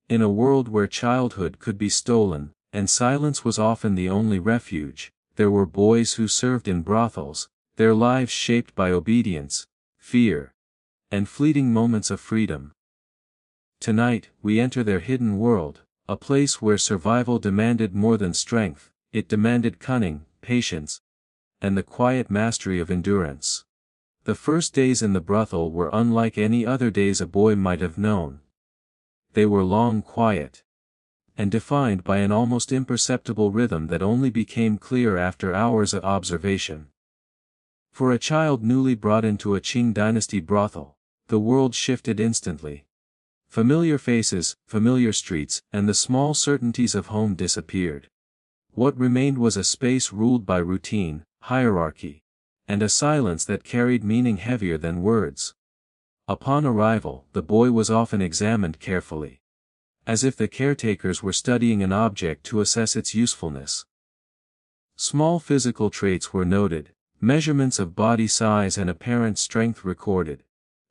In a world where childhood could be stolen, and silence was often the only refuge, there were boys who served in brothels, their lives shaped by obedience, fear, and fleeting moments of freedom. Tonight, we enter their hidden world, a place where survival demanded more than strength, it demanded cunning, patience, and the quiet mastery of endurance. The first days in the brothel were unlike any other days a boy might have known. They were long, quiet, and defined by an almost imperceptible rhythm that only became clear after hours of observation. For a child newly brought into a Qing dynasty brothel, the world shifted instantly. Familiar faces, familiar streets, and the small certainties of home disappeared. What remained was a space ruled by routine, hierarchy, and a silence that carried meaning heavier than words. Upon arrival, the boy was often examined carefully, as if the caretakers were studying an object to assess its usefulness. Small physical traits were noted, measurements of body size and apparent strength recorded.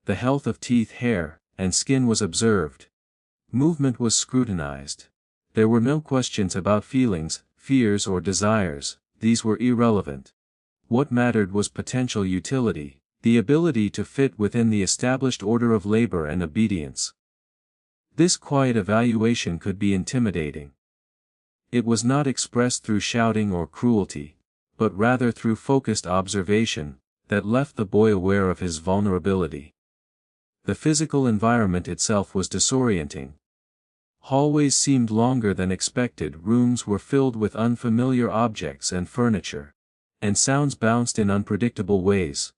The health of teeth, hair, and skin was observed. Movement was scrutinized. There were no questions about feelings, fears or desires, these were irrelevant. What mattered was potential utility, the ability to fit within the established order of labor and obedience. This quiet evaluation could be intimidating. It was not expressed through shouting or cruelty, but rather through focused observation, that left the boy aware of his vulnerability. The physical environment itself was disorienting. Hallways seemed longer than expected, rooms were filled with unfamiliar objects and furniture, and sounds bounced in unpredictable ways.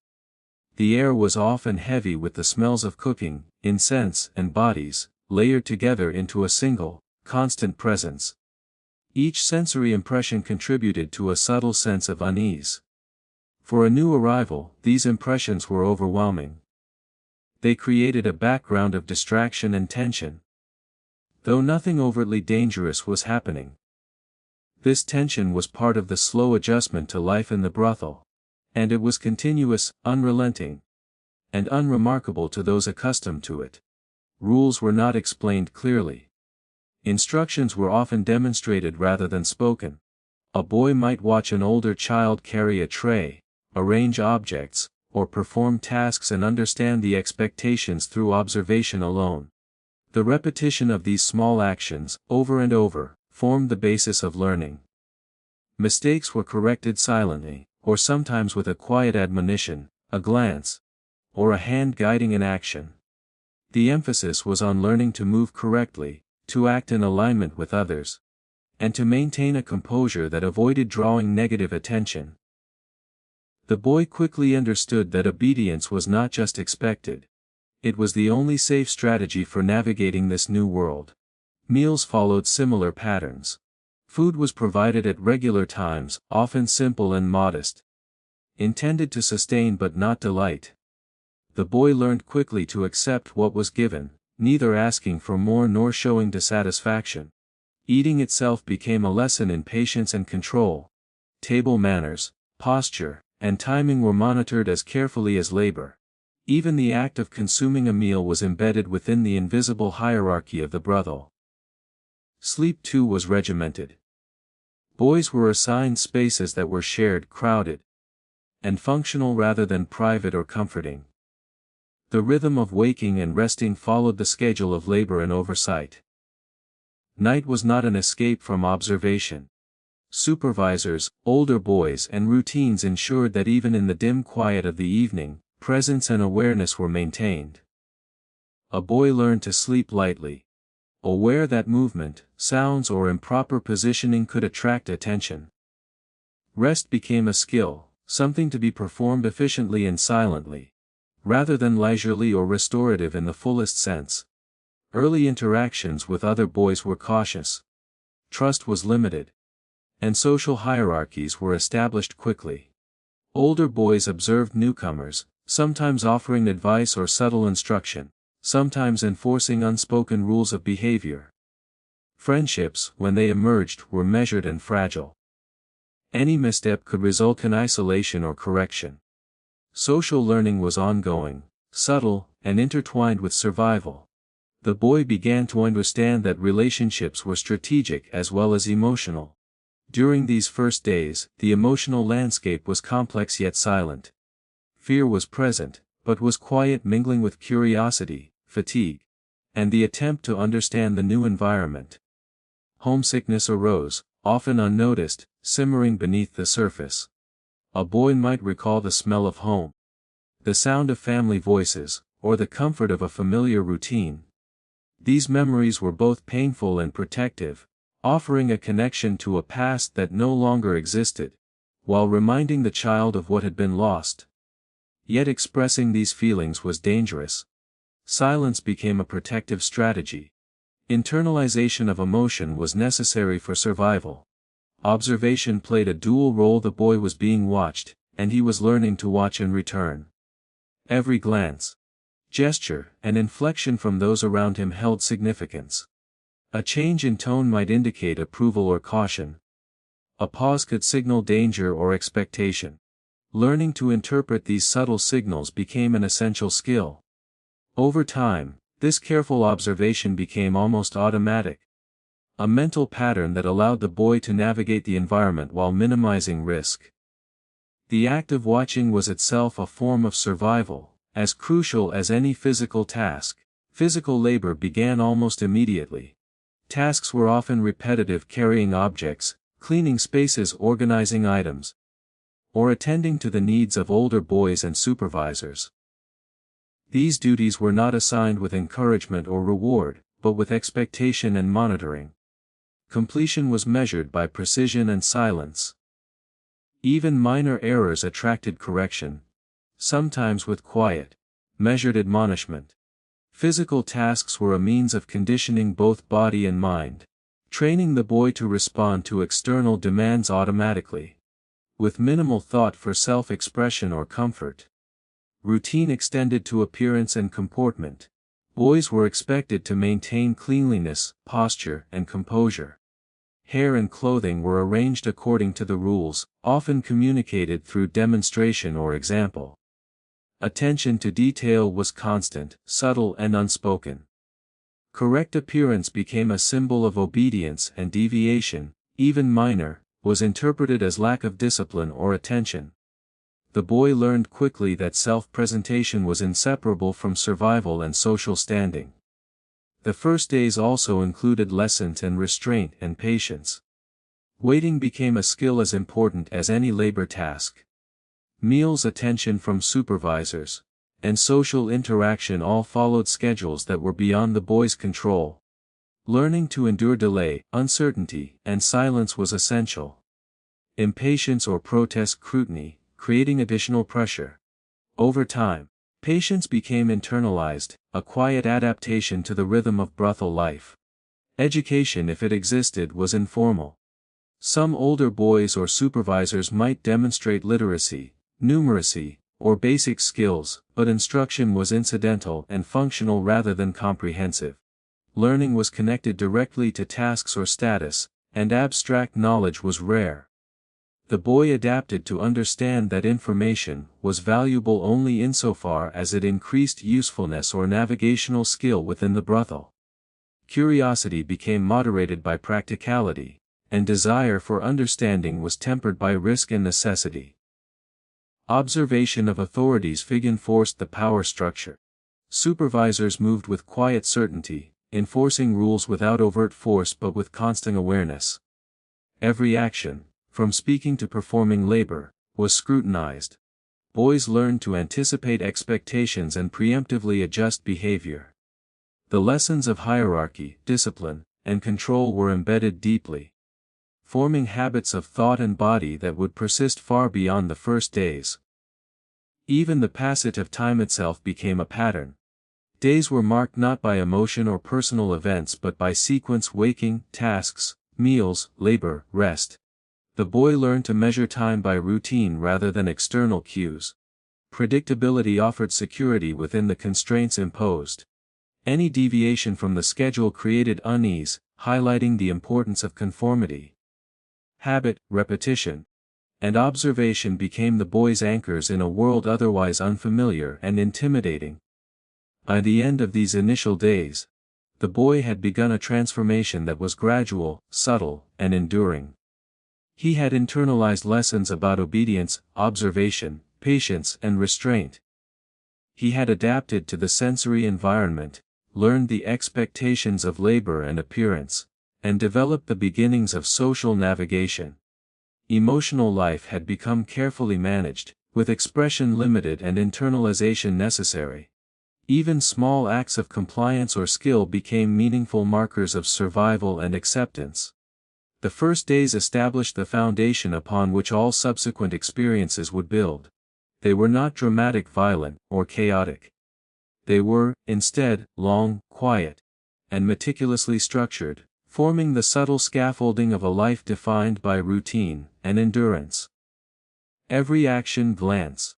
The air was often heavy with the smells of cooking, incense, and bodies, layered together into a single, constant presence. Each sensory impression contributed to a subtle sense of unease. For a new arrival, these impressions were overwhelming. They created a background of distraction and tension, though nothing overtly dangerous was happening. This tension was part of the slow adjustment to life in the brothel, and it was continuous, unrelenting, and unremarkable to those accustomed to it. Rules were not explained clearly. Instructions were often demonstrated rather than spoken. A boy might watch an older child carry a tray, arrange objects, or perform tasks and understand the expectations through observation alone. The repetition of these small actions, over and over, formed the basis of learning. Mistakes were corrected silently, or sometimes with a quiet admonition, a glance, or a hand guiding an action. The emphasis was on learning to move correctly, to act in alignment with others, and to maintain a composure that avoided drawing negative attention. The boy quickly understood that obedience was not just expected. It was the only safe strategy for navigating this new world. Meals followed similar patterns. Food was provided at regular times, often simple and modest, intended to sustain but not delight. The boy learned quickly to accept what was given, neither asking for more nor showing dissatisfaction. Eating itself became a lesson in patience and control. Table manners, posture, and timing were monitored as carefully as labor. Even the act of consuming a meal was embedded within the invisible hierarchy of the brothel. Sleep too was regimented. Boys were assigned spaces that were shared, crowded, and functional rather than private or comforting. The rhythm of waking and resting followed the schedule of labor and oversight. Night was not an escape from observation. Supervisors, older boys, and routines ensured that even in the dim quiet of the evening, presence and awareness were maintained. A boy learned to sleep lightly, aware that movement, sounds, or improper positioning could attract attention. Rest became a skill, something to be performed efficiently and silently, rather than leisurely or restorative in the fullest sense. Early interactions with other boys were cautious. Trust was limited, and social hierarchies were established quickly. Older boys observed newcomers, sometimes offering advice or subtle instruction, sometimes enforcing unspoken rules of behavior. Friendships, when they emerged, were measured and fragile. Any misstep could result in isolation or correction. Social learning was ongoing, subtle, and intertwined with survival. The boy began to understand that relationships were strategic as well as emotional. During these first days, the emotional landscape was complex yet silent. Fear was present, but was quiet, mingling with curiosity, fatigue, and the attempt to understand the new environment. Homesickness arose, often unnoticed, simmering beneath the surface. A boy might recall the smell of home, the sound of family voices, or the comfort of a familiar routine. These memories were both painful and protective, offering a connection to a past that no longer existed, while reminding the child of what had been lost. Yet expressing these feelings was dangerous. Silence became a protective strategy. Internalization of emotion was necessary for survival. Observation played a dual role. The boy was being watched, and he was learning to watch in return. Every glance, gesture, and inflection from those around him held significance. A change in tone might indicate approval or caution. A pause could signal danger or expectation. Learning to interpret these subtle signals became an essential skill. Over time, this careful observation became almost automatic. A mental pattern that allowed the boy to navigate the environment while minimizing risk. The act of watching was itself a form of survival, as crucial as any physical task. Physical labor began almost immediately. Tasks were often repetitive, carrying objects, cleaning spaces, organizing items, or attending to the needs of older boys and supervisors. These duties were not assigned with encouragement or reward, but with expectation and monitoring. Completion was measured by precision and silence. Even minor errors attracted correction, sometimes with quiet, measured admonishment. Physical tasks were a means of conditioning both body and mind, training the boy to respond to external demands automatically, with minimal thought for self-expression or comfort. Routine extended to appearance and comportment. Boys were expected to maintain cleanliness, posture, and composure. Hair and clothing were arranged according to the rules, often communicated through demonstration or example. Attention to detail was constant, subtle and unspoken. Correct appearance became a symbol of obedience, and deviation, even minor, was interpreted as lack of discipline or attention. The boy learned quickly that self-presentation was inseparable from survival and social standing. The first days also included lessons in restraint and patience. Waiting became a skill as important as any labor task. Meals, attention from supervisors, and social interaction all followed schedules that were beyond the boy's control. Learning to endure delay, uncertainty, and silence was essential. Impatience or protest scrutiny, creating additional pressure. Over time, patience became internalized, a quiet adaptation to the rhythm of brothel life. Education, if it existed, was informal. Some older boys or supervisors might demonstrate literacy, numeracy, or basic skills, but instruction was incidental and functional rather than comprehensive. Learning was connected directly to tasks or status, and abstract knowledge was rare. The boy adapted to understand that information was valuable only insofar as it increased usefulness or navigational skill within the brothel. Curiosity became moderated by practicality, and desire for understanding was tempered by risk and necessity. Observation of authorities enforced the power structure. Supervisors moved with quiet certainty, enforcing rules without overt force but with constant awareness. Every action, from speaking to performing labor, was scrutinized. Boys learned to anticipate expectations and preemptively adjust behavior. The lessons of hierarchy, discipline, and control were embedded deeply, forming habits of thought and body that would persist far beyond the first days. Even the passage of time itself became a pattern. Days were marked not by emotion or personal events but by sequence: waking, tasks, meals, labor, rest. The boy learned to measure time by routine rather than external cues. Predictability offered security within the constraints imposed. Any deviation from the schedule created unease, highlighting the importance of conformity. Habit, repetition, and observation became the boy's anchors in a world otherwise unfamiliar and intimidating. By the end of these initial days, the boy had begun a transformation that was gradual, subtle, and enduring. He had internalized lessons about obedience, observation, patience, and restraint. He had adapted to the sensory environment, learned the expectations of labor and appearance, and developed the beginnings of social navigation. Emotional life had become carefully managed, with expression limited and internalization necessary. Even small acts of compliance or skill became meaningful markers of survival and acceptance. The first days established the foundation upon which all subsequent experiences would build. They were not dramatic, violent, or chaotic. They were, instead, long, quiet, and meticulously structured, forming the subtle scaffolding of a life defined by routine and endurance. Every action, glance,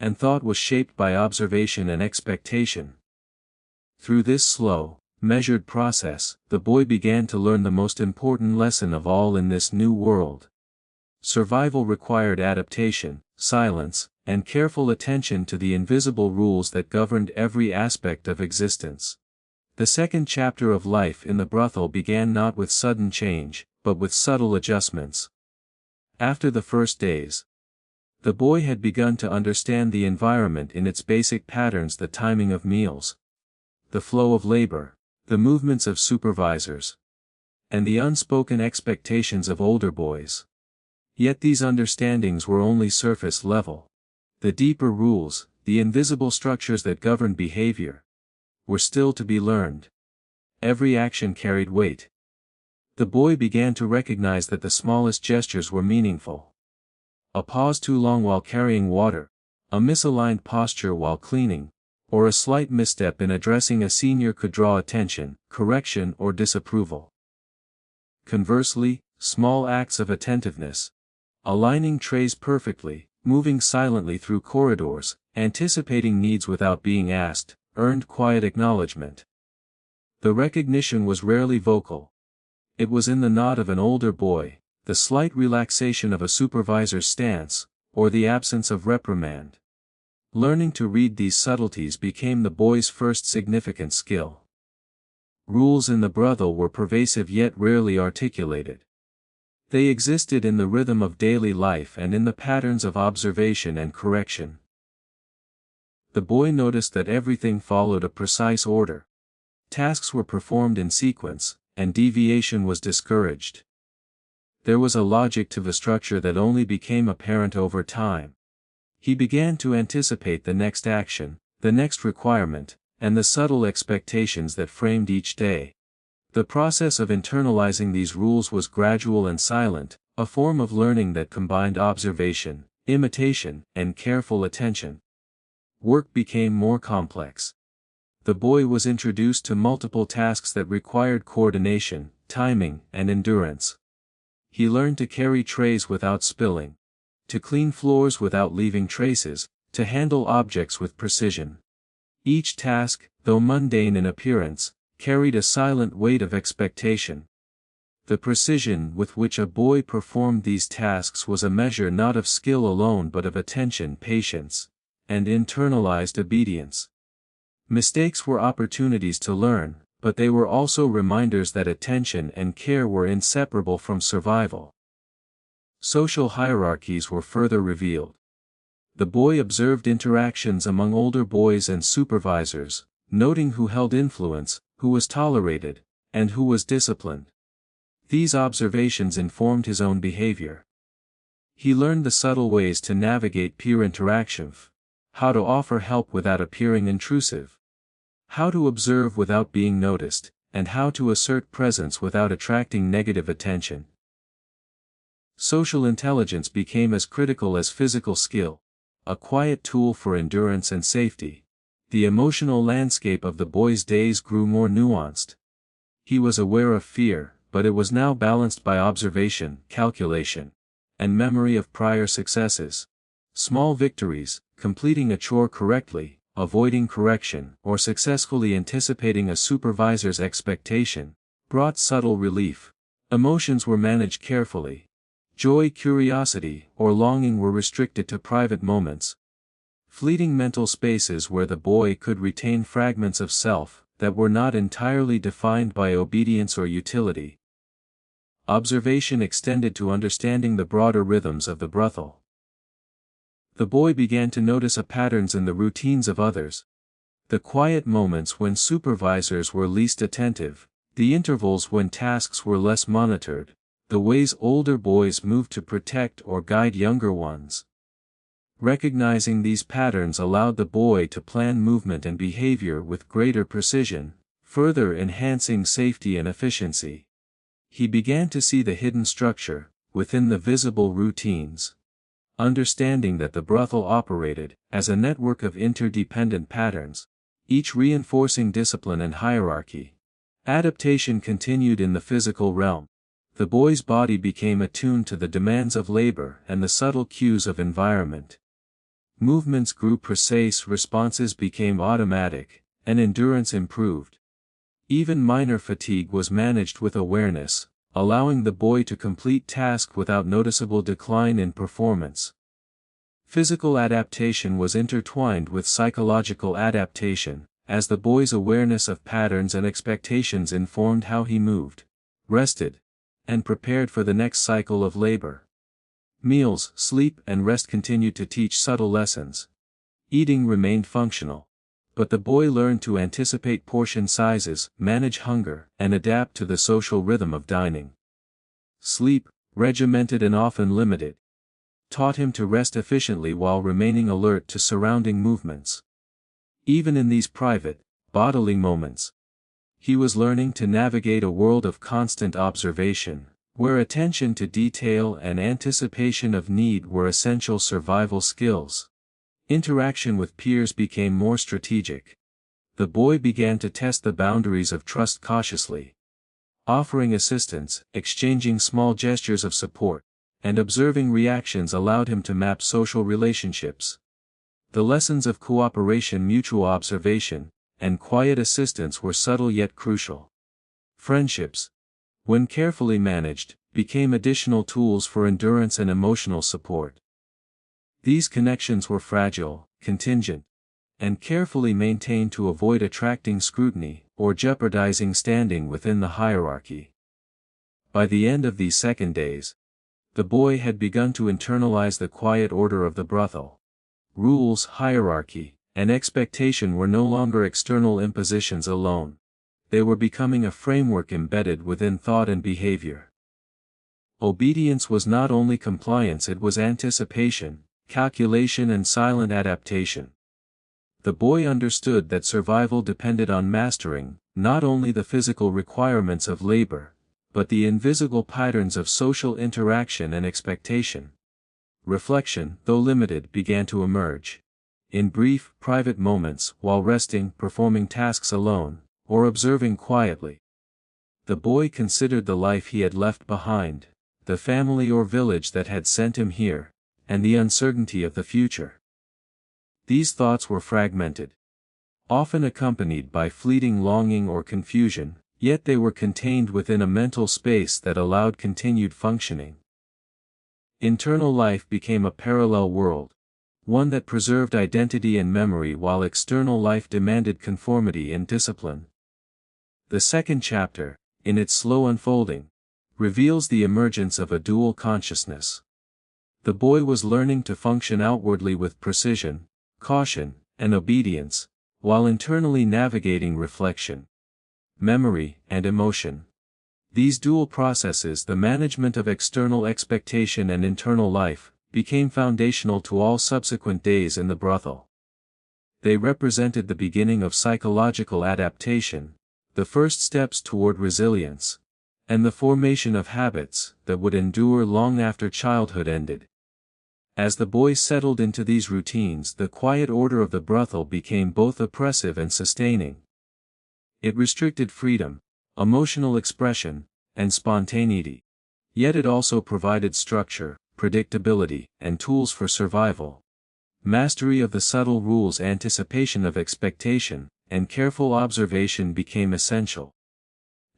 and thought was shaped by observation and expectation. Through this slow, measured process, the boy began to learn the most important lesson of all in this new world. Survival required adaptation, silence, and careful attention to the invisible rules that governed every aspect of existence. The second chapter of life in the brothel began not with sudden change, but with subtle adjustments. After the first days, the boy had begun to understand the environment in its basic patterns: the timing of meals, the flow of labor, the movements of supervisors, and the unspoken expectations of older boys. Yet these understandings were only surface level. The deeper rules, the invisible structures that governed behavior, were still to be learned. Every action carried weight. The boy began to recognize that the smallest gestures were meaningful. A pause too long while carrying water, a misaligned posture while cleaning, or a slight misstep in addressing a senior could draw attention, correction, or disapproval. Conversely, small acts of attentiveness, aligning trays perfectly, moving silently through corridors, anticipating needs without being asked, earned quiet acknowledgement. The recognition was rarely vocal. It was in the nod of an older boy, the slight relaxation of a supervisor's stance, or the absence of reprimand. Learning to read these subtleties became the boy's first significant skill. Rules in the brothel were pervasive yet rarely articulated. They existed in the rhythm of daily life and in the patterns of observation and correction. The boy noticed that everything followed a precise order. Tasks were performed in sequence, and deviation was discouraged. There was a logic to the structure that only became apparent over time. He began to anticipate the next action, the next requirement, and the subtle expectations that framed each day. The process of internalizing these rules was gradual and silent, a form of learning that combined observation, imitation, and careful attention. Work became more complex. The boy was introduced to multiple tasks that required coordination, timing, and endurance. He learned to carry trays without spilling, to clean floors without leaving traces, to handle objects with precision. Each task, though mundane in appearance, carried a silent weight of expectation. The precision with which a boy performed these tasks was a measure not of skill alone but of attention, patience, and internalized obedience. Mistakes were opportunities to learn, but they were also reminders that attention and care were inseparable from survival. Social hierarchies were further revealed. The boy observed interactions among older boys and supervisors, noting who held influence, who was tolerated, and who was disciplined. These observations informed his own behavior. He learned the subtle ways to navigate peer interaction, how to offer help without appearing intrusive, how to observe without being noticed, and how to assert presence without attracting negative attention. Social intelligence became as critical as physical skill, a quiet tool for endurance and safety. The emotional landscape of the boy's days grew more nuanced. He was aware of fear, but it was now balanced by observation, calculation, and memory of prior successes. Small victories, completing a chore correctly, avoiding correction, or successfully anticipating a supervisor's expectation, brought subtle relief. Emotions were managed carefully. Joy, curiosity, or longing were restricted to private moments. Fleeting mental spaces where the boy could retain fragments of self, that were not entirely defined by obedience or utility. Observation extended to understanding the broader rhythms of the brothel. The boy began to notice patterns in the routines of others. The quiet moments when supervisors were least attentive, the intervals when tasks were less monitored, the ways older boys moved to protect or guide younger ones. Recognizing these patterns allowed the boy to plan movement and behavior with greater precision, further enhancing safety and efficiency. He began to see the hidden structure within the visible routines. Understanding that the brothel operated as a network of interdependent patterns, each reinforcing discipline and hierarchy. Adaptation continued in the physical realm. The boy's body became attuned to the demands of labor and the subtle cues of environment. Movements grew precise, responses became automatic, and endurance improved. Even minor fatigue was managed with awareness, allowing the boy to complete tasks without noticeable decline in performance. Physical adaptation was intertwined with psychological adaptation, as the boy's awareness of patterns and expectations informed how he moved, rested, and prepared for the next cycle of labor. Meals, sleep, and rest continued to teach subtle lessons. Eating remained functional, but the boy learned to anticipate portion sizes, manage hunger, and adapt to the social rhythm of dining. Sleep, regimented and often limited, taught him to rest efficiently while remaining alert to surrounding movements. Even in these private, bodily moments, he was learning to navigate a world of constant observation, where attention to detail and anticipation of need were essential survival skills. Interaction with peers became more strategic. The boy began to test the boundaries of trust cautiously, offering assistance, exchanging small gestures of support, and observing reactions allowed him to map social relationships. The lessons of cooperation, mutual observation, and quiet assistance were subtle yet crucial. Friendships, when carefully managed, became additional tools for endurance and emotional support. These connections were fragile, contingent, and carefully maintained to avoid attracting scrutiny or jeopardizing standing within the hierarchy. By the end of these second days, the boy had begun to internalize the quiet order of the brothel. Rules, hierarchy, and expectation were no longer external impositions alone. They were becoming a framework embedded within thought and behavior. Obedience was not only compliance, it was anticipation, calculation, and silent adaptation. The boy understood that survival depended on mastering not only the physical requirements of labor, but the invisible patterns of social interaction and expectation. Reflection, though limited, began to emerge. In brief, private moments, while resting, performing tasks alone, or observing quietly, the boy considered the life he had left behind, the family or village that had sent him here, and the uncertainty of the future. These thoughts were fragmented, often accompanied by fleeting longing or confusion, yet they were contained within a mental space that allowed continued functioning. Internal life became a parallel world, one that preserved identity and memory while external life demanded conformity and discipline. The second chapter, in its slow unfolding, reveals the emergence of a dual consciousness. The boy was learning to function outwardly with precision, caution, and obedience, while internally navigating reflection, memory, and emotion. These dual processes, the management of external expectation and internal life, became foundational to all subsequent days in the brothel. They represented the beginning of psychological adaptation, the first steps toward resilience, and the formation of habits that would endure long after childhood ended. As the boy settled into these routines, the quiet order of the brothel became both oppressive and sustaining. It restricted freedom, emotional expression, and spontaneity. Yet it also provided structure, predictability, and tools for survival. Mastery of the subtle rules, anticipation of expectation, and careful observation became essential,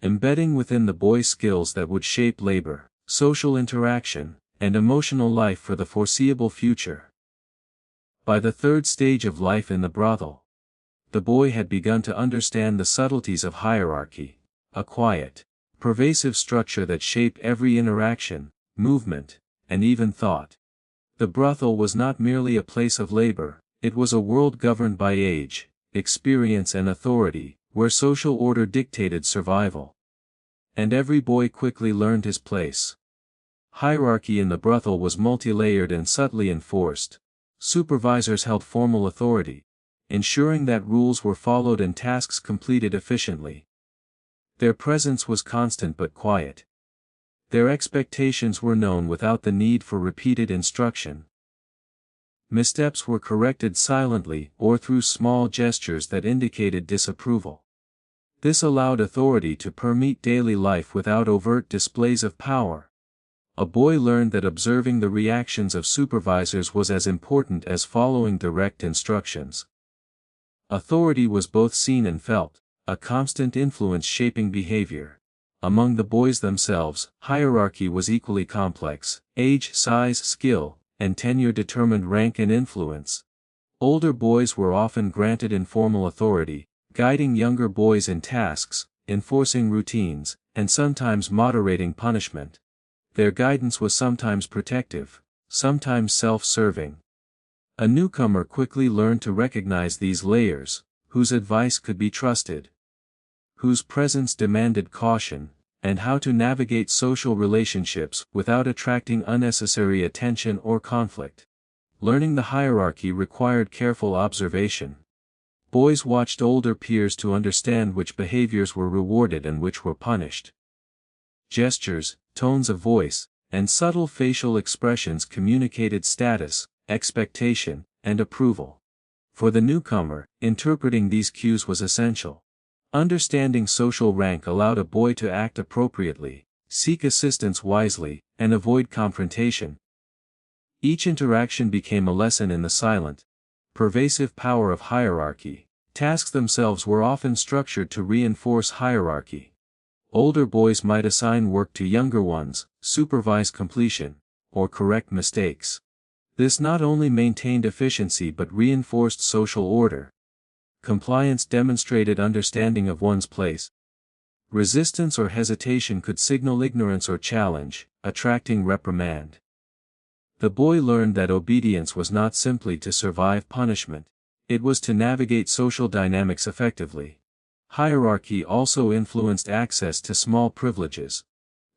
embedding within the boy skills that would shape labor, social interaction, and emotional life for the foreseeable future. By the third stage of life in the brothel, the boy had begun to understand the subtleties of hierarchy, a quiet, pervasive structure that shaped every interaction, movement, and even thought. The brothel was not merely a place of labor, it was a world governed by age, experience and authority, where social order dictated survival. And every boy quickly learned his place. Hierarchy in the brothel was multi-layered and subtly enforced. Supervisors held formal authority, ensuring that rules were followed and tasks completed efficiently. Their presence was constant but quiet. Their expectations were known without the need for repeated instruction. Missteps were corrected silently or through small gestures that indicated disapproval. This allowed authority to permeate daily life without overt displays of power. A boy learned that observing the reactions of supervisors was as important as following direct instructions. Authority was both seen and felt, a constant influence shaping behavior. Among the boys themselves, hierarchy was equally complex. Age, size, skill, and tenure determined rank and influence. Older boys were often granted informal authority, guiding younger boys in tasks, enforcing routines, and sometimes moderating punishment. Their guidance was sometimes protective, sometimes self-serving. A newcomer quickly learned to recognize these layers, whose advice could be trusted, whose presence demanded caution, and how to navigate social relationships without attracting unnecessary attention or conflict. Learning the hierarchy required careful observation. Boys watched older peers to understand which behaviors were rewarded and which were punished. Gestures, tones of voice, and subtle facial expressions communicated status, expectation, and approval. For the newcomer, interpreting these cues was essential. Understanding social rank allowed a boy to act appropriately, seek assistance wisely, and avoid confrontation. Each interaction became a lesson in the silent, pervasive power of hierarchy. Tasks themselves were often structured to reinforce hierarchy. Older boys might assign work to younger ones, supervise completion, or correct mistakes. This not only maintained efficiency but reinforced social order. Compliance demonstrated understanding of one's place. Resistance or hesitation could signal ignorance or challenge, attracting reprimand. The boy learned that obedience was not simply to survive punishment, it was to navigate social dynamics effectively. Hierarchy also influenced access to small privileges.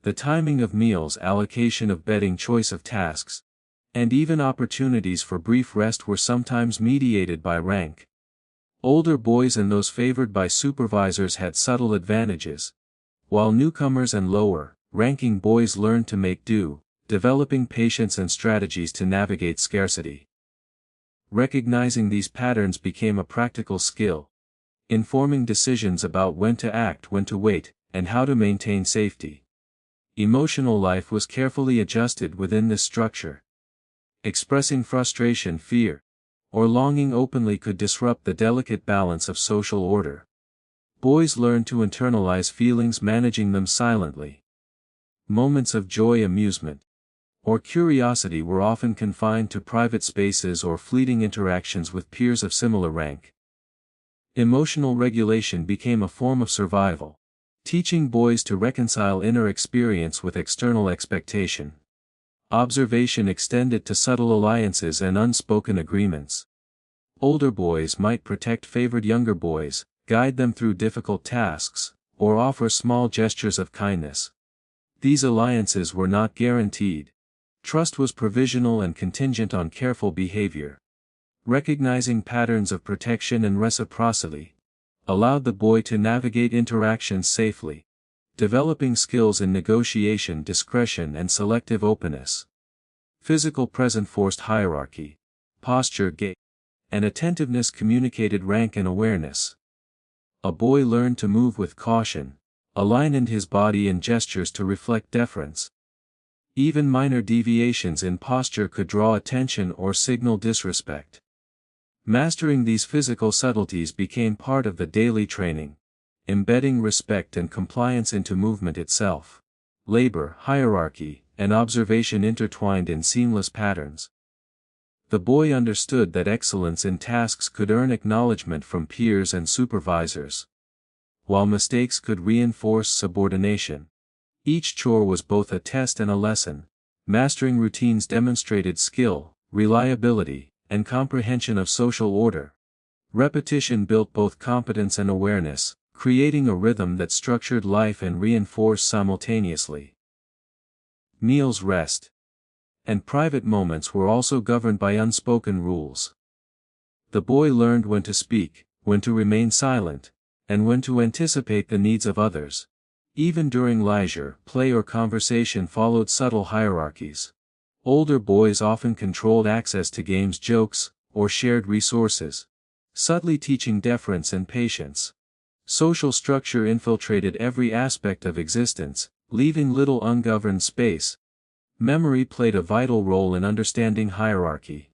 The timing of meals, allocation of bedding, choice of tasks, and even opportunities for brief rest were sometimes mediated by rank. Older boys and those favored by supervisors had subtle advantages, while newcomers and lower-ranking boys learned to make do, developing patience and strategies to navigate scarcity. Recognizing these patterns became a practical skill, informing decisions about when to act, when to wait, and how to maintain safety. Emotional life was carefully adjusted within this structure. Expressing frustration, fear, or longing openly could disrupt the delicate balance of social order. Boys learned to internalize feelings, managing them silently. Moments of joy, amusement, or curiosity were often confined to private spaces or fleeting interactions with peers of similar rank. Emotional regulation became a form of survival, teaching boys to reconcile inner experience with external expectation. Observation extended to subtle alliances and unspoken agreements. Older boys might protect favored younger boys, guide them through difficult tasks, or offer small gestures of kindness. These alliances were not guaranteed. Trust was provisional and contingent on careful behavior. Recognizing patterns of protection and reciprocity allowed the boy to navigate interactions safely, developing skills in negotiation, discretion, and selective openness. Physical presence forced hierarchy. Posture, gait, and attentiveness communicated rank and awareness. A boy learned to move with caution, aligning his body and gestures to reflect deference. Even minor deviations in posture could draw attention or signal disrespect. Mastering these physical subtleties became part of the daily training, embedding respect and compliance into movement itself. Labor, hierarchy, and observation intertwined in seamless patterns. The boy understood that excellence in tasks could earn acknowledgement from peers and supervisors, while mistakes could reinforce subordination. Each chore was both a test and a lesson. Mastering routines demonstrated skill, reliability, and comprehension of social order. Repetition built both competence and awareness, creating a rhythm that structured life and reinforced simultaneously. Meals, rest, and private moments were also governed by unspoken rules. The boy learned when to speak, when to remain silent, and when to anticipate the needs of others. Even during leisure, play or conversation followed subtle hierarchies. Older boys often controlled access to games, jokes, or shared resources, subtly teaching deference and patience. Social structure infiltrated every aspect of existence, leaving little ungoverned space. Memory played a vital role in understanding hierarchy.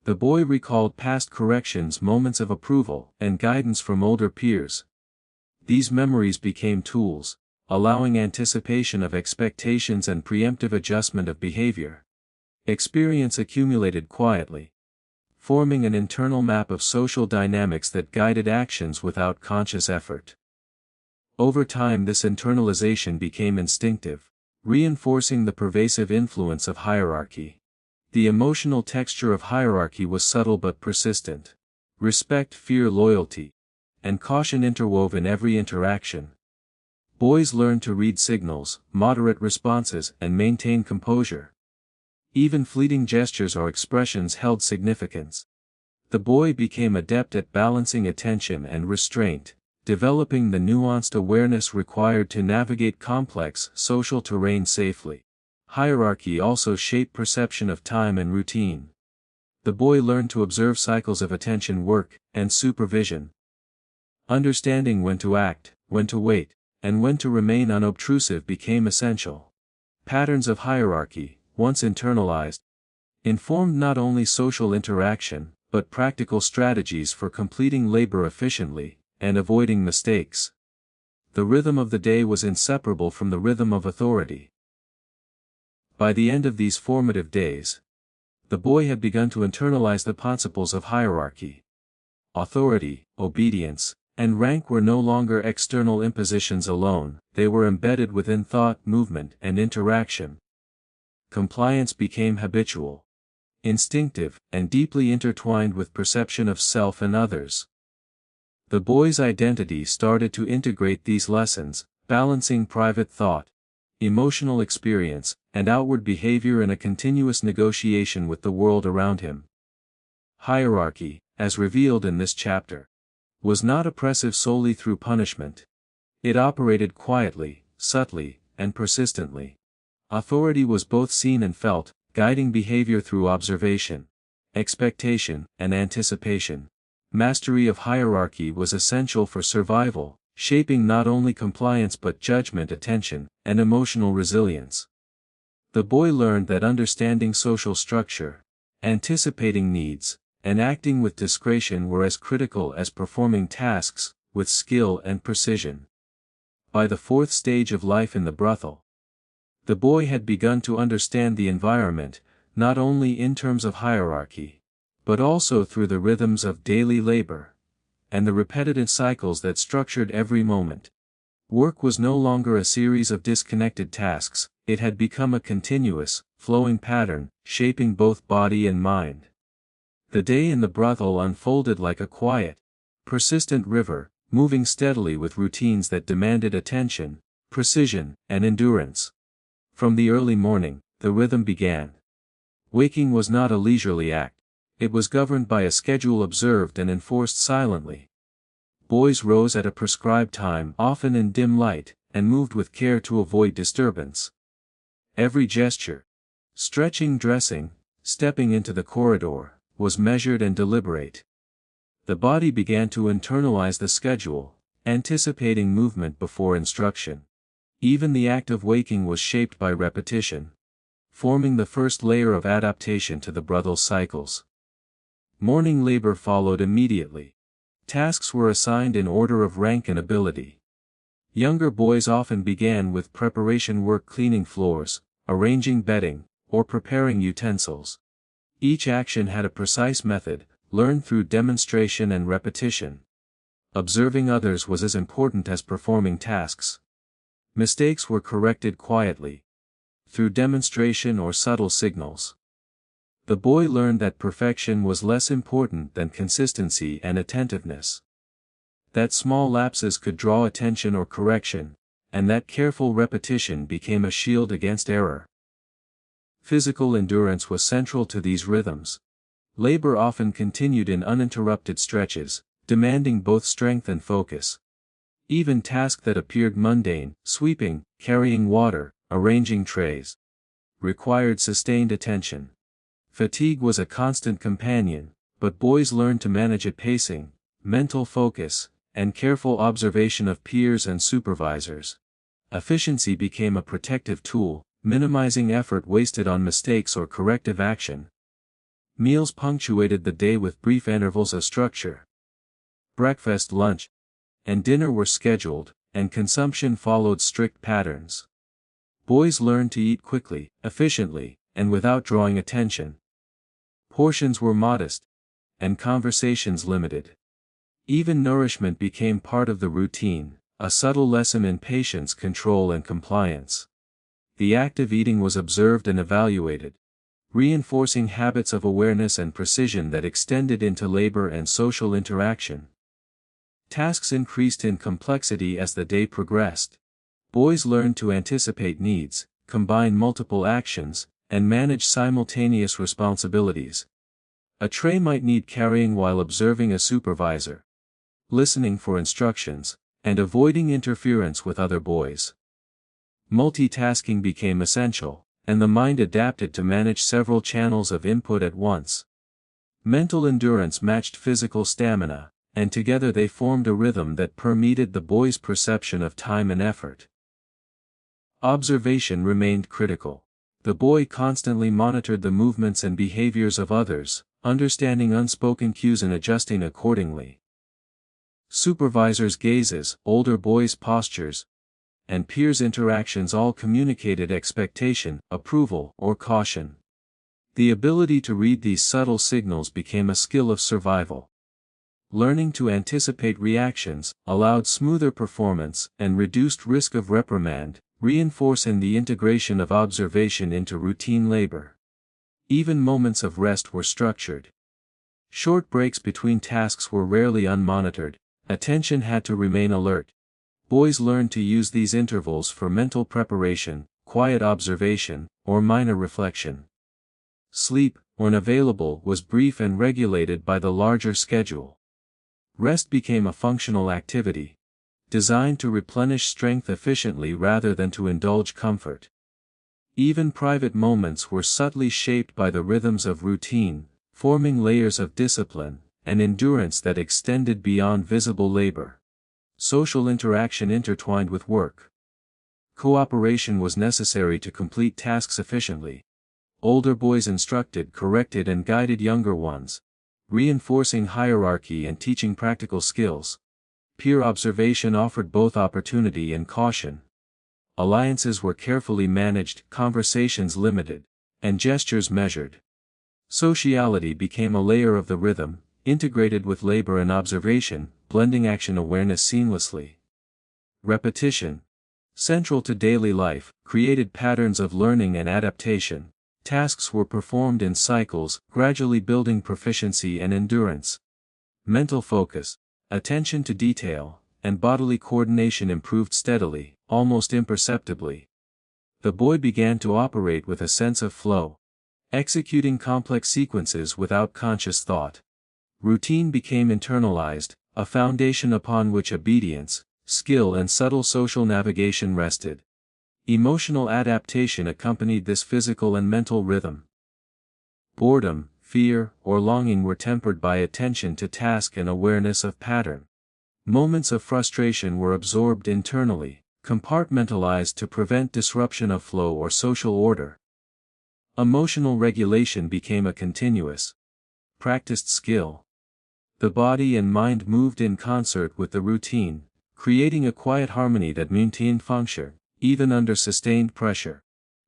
The boy recalled past corrections, moments of approval, and guidance from older peers. These memories became tools, allowing anticipation of expectations and preemptive adjustment of behavior. Experience accumulated quietly, forming an internal map of social dynamics that guided actions without conscious effort. Over time, this internalization became instinctive, reinforcing the pervasive influence of hierarchy. The emotional texture of hierarchy was subtle but persistent. Respect, fear, loyalty, and caution interwove in every interaction. Boys learned to read signals, moderate responses, and maintain composure. Even fleeting gestures or expressions held significance. The boy became adept at balancing attention and restraint, developing the nuanced awareness required to navigate complex social terrain safely. Hierarchy also shaped perception of time and routine. The boy learned to observe cycles of attention, work, and supervision. Understanding when to act, when to wait, and when to remain unobtrusive became essential. Patterns of hierarchy, once internalized, informed not only social interaction, but practical strategies for completing labor efficiently, and avoiding mistakes. The rhythm of the day was inseparable from the rhythm of authority. By the end of these formative days, the boy had begun to internalize the principles of hierarchy. Authority, obedience, and rank were no longer external impositions alone, they were embedded within thought, movement, and interaction. Compliance became habitual, instinctive, and deeply intertwined with perception of self and others. The boy's identity started to integrate these lessons, balancing private thought, emotional experience, and outward behavior in a continuous negotiation with the world around him. Hierarchy, as revealed in this chapter, was not oppressive solely through punishment. It operated quietly, subtly, and persistently. Authority was both seen and felt, guiding behavior through observation, expectation, and anticipation. Mastery of hierarchy was essential for survival, shaping not only compliance but judgment, attention, and emotional resilience. The boy learned that understanding social structure, anticipating needs, and acting with discretion were as critical as performing tasks, with skill and precision. By the fourth stage of life in the brothel, the boy had begun to understand the environment, not only in terms of hierarchy, but also through the rhythms of daily labor, and the repetitive cycles that structured every moment. Work was no longer a series of disconnected tasks, it had become a continuous, flowing pattern, shaping both body and mind. The day in the brothel unfolded like a quiet, persistent river, moving steadily with routines that demanded attention, precision, and endurance. From the early morning, the rhythm began. Waking was not a leisurely act. It was governed by a schedule observed and enforced silently. Boys rose at a prescribed time, often in dim light, and moved with care to avoid disturbance. Every gesture, stretching, dressing, stepping into the corridor, was measured and deliberate. The body began to internalize the schedule, anticipating movement before instruction. Even the act of waking was shaped by repetition, forming the first layer of adaptation to the brothel cycles. Morning labor followed immediately. Tasks were assigned in order of rank and ability. Younger boys often began with preparation work, cleaning floors, arranging bedding, or preparing utensils. Each action had a precise method, learned through demonstration and repetition. Observing others was as important as performing tasks. Mistakes were corrected quietly, through demonstration or subtle signals. The boy learned that perfection was less important than consistency and attentiveness. That small lapses could draw attention or correction, and that careful repetition became a shield against error. Physical endurance was central to these rhythms. Labor often continued in uninterrupted stretches, demanding both strength and focus. Even tasks that appeared mundane, sweeping, carrying water, arranging trays, required sustained attention. Fatigue was a constant companion, but boys learned to manage it pacing, mental focus, and careful observation of peers and supervisors. Efficiency became a protective tool, minimizing effort wasted on mistakes or corrective action. Meals punctuated the day with brief intervals of structure. Breakfast, lunch, and dinner were scheduled, and consumption followed strict patterns. Boys learned to eat quickly, efficiently, and without drawing attention. Portions were modest, and conversations limited. Even nourishment became part of the routine, a subtle lesson in patience, control, and compliance. The act of eating was observed and evaluated, reinforcing habits of awareness and precision that extended into labor and social interaction. Tasks increased in complexity as the day progressed. Boys learned to anticipate needs, combine multiple actions, and manage simultaneous responsibilities. A tray might need carrying while observing a supervisor, listening for instructions, and avoiding interference with other boys. Multitasking became essential, and the mind adapted to manage several channels of input at once. Mental endurance matched physical stamina, and together they formed a rhythm that permeated the boy's perception of time and effort. Observation remained critical. The boy constantly monitored the movements and behaviors of others, understanding unspoken cues and adjusting accordingly. Supervisors' gazes, older boys' postures, and peers' interactions all communicated expectation, approval, or caution. The ability to read these subtle signals became a skill of survival. Learning to anticipate reactions allowed smoother performance and reduced risk of reprimand, reinforcing the integration of observation into routine labor. Even moments of rest were structured. Short breaks between tasks were rarely unmonitored. Attention had to remain alert. Boys learned to use these intervals for mental preparation, quiet observation, or minor reflection. Sleep, when available, was brief and regulated by the larger schedule. Rest became a functional activity, designed to replenish strength efficiently rather than to indulge comfort. Even private moments were subtly shaped by the rhythms of routine, forming layers of discipline and endurance that extended beyond visible labor. Social interaction intertwined with work. Cooperation was necessary to complete tasks efficiently. Older boys instructed, corrected, and guided younger ones, reinforcing hierarchy and teaching practical skills. Peer observation offered both opportunity and caution. Alliances were carefully managed, conversations limited, and gestures measured. Sociality became a layer of the rhythm, integrated with labor and observation, blending action awareness seamlessly. Repetition, central to daily life, created patterns of learning and adaptation. Tasks were performed in cycles, gradually building proficiency and endurance. Mental focus, attention to detail, and bodily coordination improved steadily, almost imperceptibly. The boy began to operate with a sense of flow, executing complex sequences without conscious thought. Routine became internalized, a foundation upon which obedience, skill, and subtle social navigation rested. Emotional adaptation accompanied this physical and mental rhythm. Boredom, fear, or longing were tempered by attention to task and awareness of pattern. Moments of frustration were absorbed internally, compartmentalized to prevent disruption of flow or social order. Emotional regulation became a continuous, practiced skill. The body and mind moved in concert with the routine, creating a quiet harmony that maintained function, even under sustained pressure.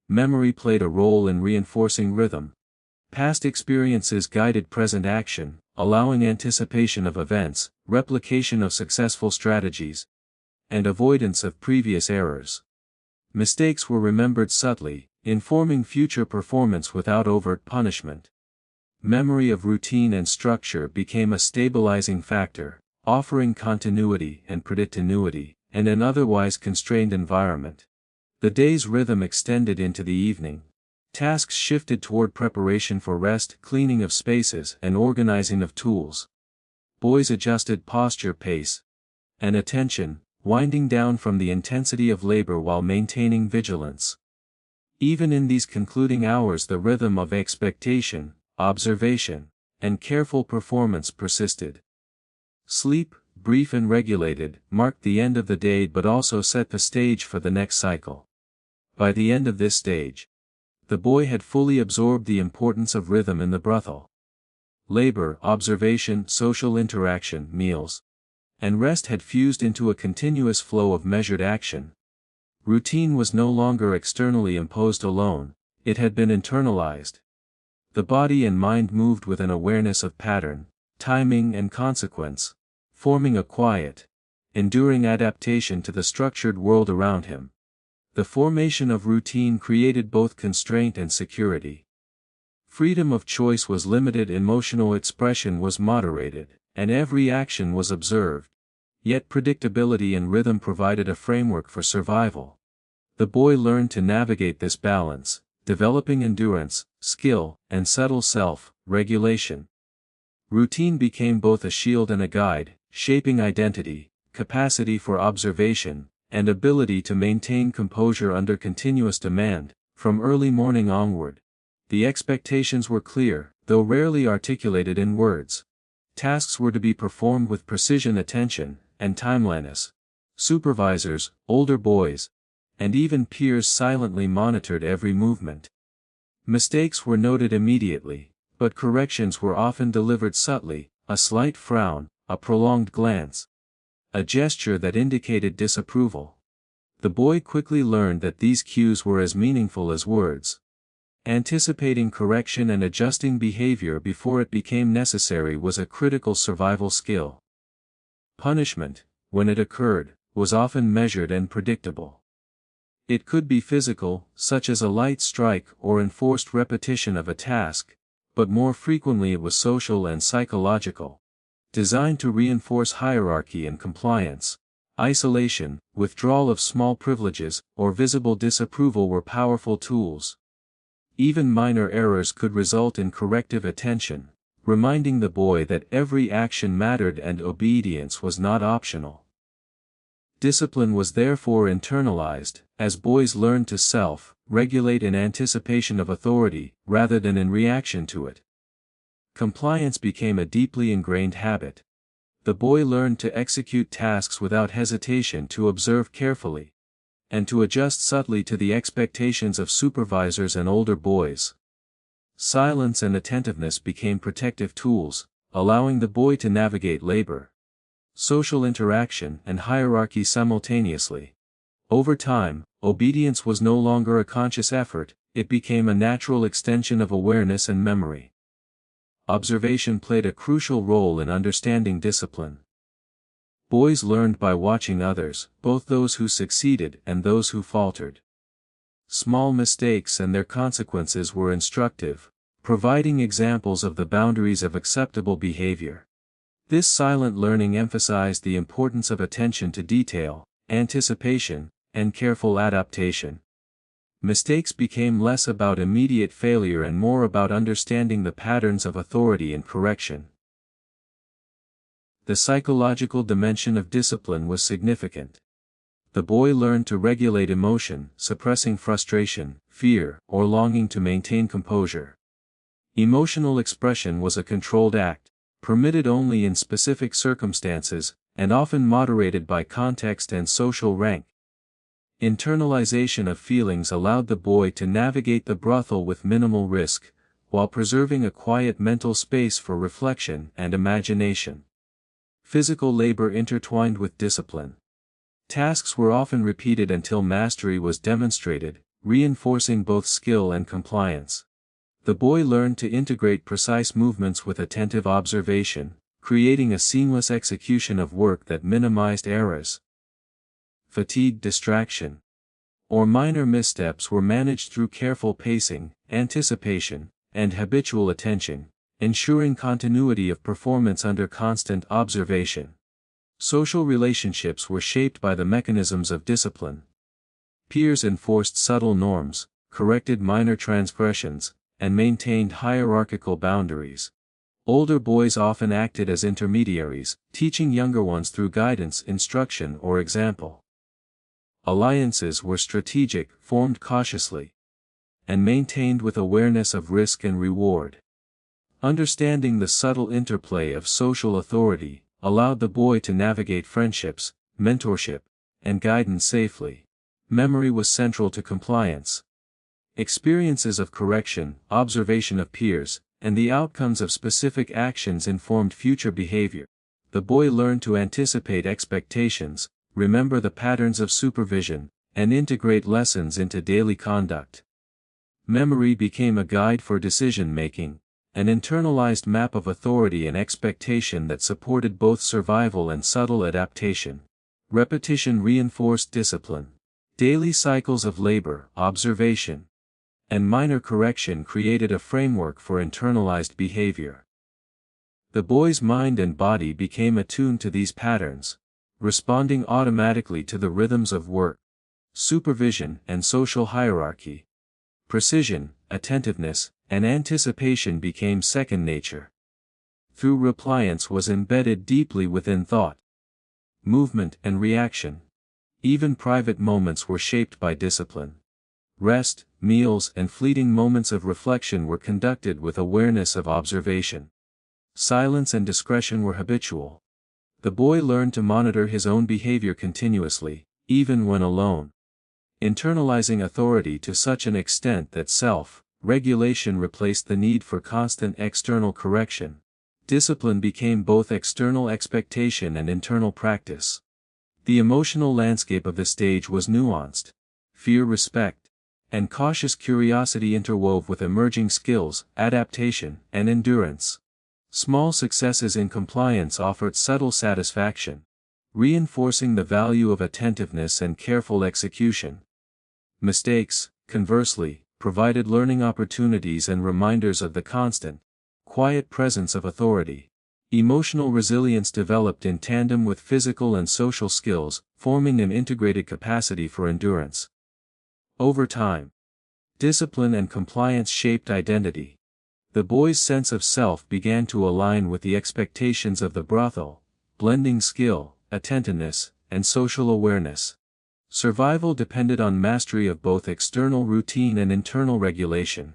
Memory played a role in reinforcing rhythm. Past experiences guided present action, allowing anticipation of events, replication of successful strategies, and avoidance of previous errors. Mistakes were remembered subtly, informing future performance without overt punishment. Memory of routine and structure became a stabilizing factor, offering continuity and predictability in an otherwise constrained environment. The day's rhythm extended into the evening. Tasks shifted toward preparation for rest, cleaning of spaces, and organizing of tools. Boys adjusted posture, pace, and attention, winding down from the intensity of labor while maintaining vigilance. Even in these concluding hours, the rhythm of expectation, observation, and careful performance persisted. Sleep, brief and regulated, marked the end of the day but also set the stage for the next cycle. By the end of this stage, the boy had fully absorbed the importance of rhythm in the brothel. Labor, observation, social interaction, meals, and rest had fused into a continuous flow of measured action. Routine was no longer externally imposed alone, it had been internalized. The body and mind moved with an awareness of pattern, timing and consequence, forming a quiet, enduring adaptation to the structured world around him. The formation of routine created both constraint and security. Freedom of choice was limited, emotional expression was moderated, and every action was observed. Yet predictability and rhythm provided a framework for survival. The boy learned to navigate this balance, developing endurance, skill, and subtle self-regulation. Routine became both a shield and a guide, shaping identity, capacity for observation, and ability to maintain composure under continuous demand. From early morning onward, the expectations were clear, though rarely articulated in words. Tasks were to be performed with precision, attention, and timeliness. Supervisors, older boys, and even peers silently monitored every movement. Mistakes were noted immediately, but corrections were often delivered subtly, a slight frown, a prolonged glance, a gesture that indicated disapproval. The boy quickly learned that these cues were as meaningful as words. Anticipating correction and adjusting behavior before it became necessary was a critical survival skill. Punishment, when it occurred, was often measured and predictable. It could be physical, such as a light strike or enforced repetition of a task, but more frequently it was social and psychological, designed to reinforce hierarchy and compliance. Isolation, withdrawal of small privileges, or visible disapproval were powerful tools. Even minor errors could result in corrective attention, reminding the boy that every action mattered and obedience was not optional. Discipline was therefore internalized, as boys learned to self-regulate in anticipation of authority, rather than in reaction to it. Compliance became a deeply ingrained habit. The boy learned to execute tasks without hesitation, to observe carefully, and to adjust subtly to the expectations of supervisors and older boys. Silence and attentiveness became protective tools, allowing the boy to navigate labor, social interaction, and hierarchy simultaneously. Over time, obedience was no longer a conscious effort, it became a natural extension of awareness and memory. Observation played a crucial role in understanding discipline. Boys learned by watching others, both those who succeeded and those who faltered. Small mistakes and their consequences were instructive, providing examples of the boundaries of acceptable behavior. This silent learning emphasized the importance of attention to detail, anticipation, and careful adaptation. Mistakes became less about immediate failure and more about understanding the patterns of authority and correction. The psychological dimension of discipline was significant. The boy learned to regulate emotion, suppressing frustration, fear, or longing to maintain composure. Emotional expression was a controlled act, permitted only in specific circumstances, and often moderated by context and social rank. Internalization of feelings allowed the boy to navigate the brothel with minimal risk, while preserving a quiet mental space for reflection and imagination. Physical labor intertwined with discipline. Tasks were often repeated until mastery was demonstrated, reinforcing both skill and compliance. The boy learned to integrate precise movements with attentive observation, creating a seamless execution of work that minimized errors. Fatigue, distraction, or minor missteps were managed through careful pacing, anticipation, and habitual attention, ensuring continuity of performance under constant observation. Social relationships were shaped by the mechanisms of discipline. Peers enforced subtle norms, corrected minor transgressions, and maintained hierarchical boundaries. Older boys often acted as intermediaries, teaching younger ones through guidance, instruction, or example. Alliances were strategic, formed cautiously, and maintained with awareness of risk and reward. Understanding the subtle interplay of social authority allowed the boy to navigate friendships, mentorship, and guidance safely. Memory was central to compliance. Experiences of correction, observation of peers, and the outcomes of specific actions informed future behavior. The boy learned to anticipate expectations, remember the patterns of supervision, and integrate lessons into daily conduct. Memory became a guide for decision-making, an internalized map of authority and expectation that supported both survival and subtle adaptation. Repetition reinforced discipline. Daily cycles of labor, observation, and minor correction created a framework for internalized behavior. The boy's mind and body became attuned to these patterns, responding automatically to the rhythms of work, supervision, and social hierarchy. Precision, attentiveness, and anticipation became second nature. Through compliance was embedded deeply within thought, movement, and reaction. Even private moments were shaped by discipline. Rest, meals, and fleeting moments of reflection were conducted with awareness of observation. Silence and discretion were habitual. The boy learned to monitor his own behavior continuously, even when alone. Internalizing authority to such an extent that self-regulation replaced the need for constant external correction. Discipline became both external expectation and internal practice. The emotional landscape of the stage was nuanced. Fear, respect, and cautious curiosity interwove with emerging skills, adaptation, and endurance. Small successes in compliance offered subtle satisfaction, reinforcing the value of attentiveness and careful execution. Mistakes, conversely, provided learning opportunities and reminders of the constant, quiet presence of authority. Emotional resilience developed in tandem with physical and social skills, forming an integrated capacity for endurance. Over time, discipline and compliance shaped identity. The boy's sense of self began to align with the expectations of the brothel, blending skill, attentiveness, and social awareness. Survival depended on mastery of both external routine and internal regulation.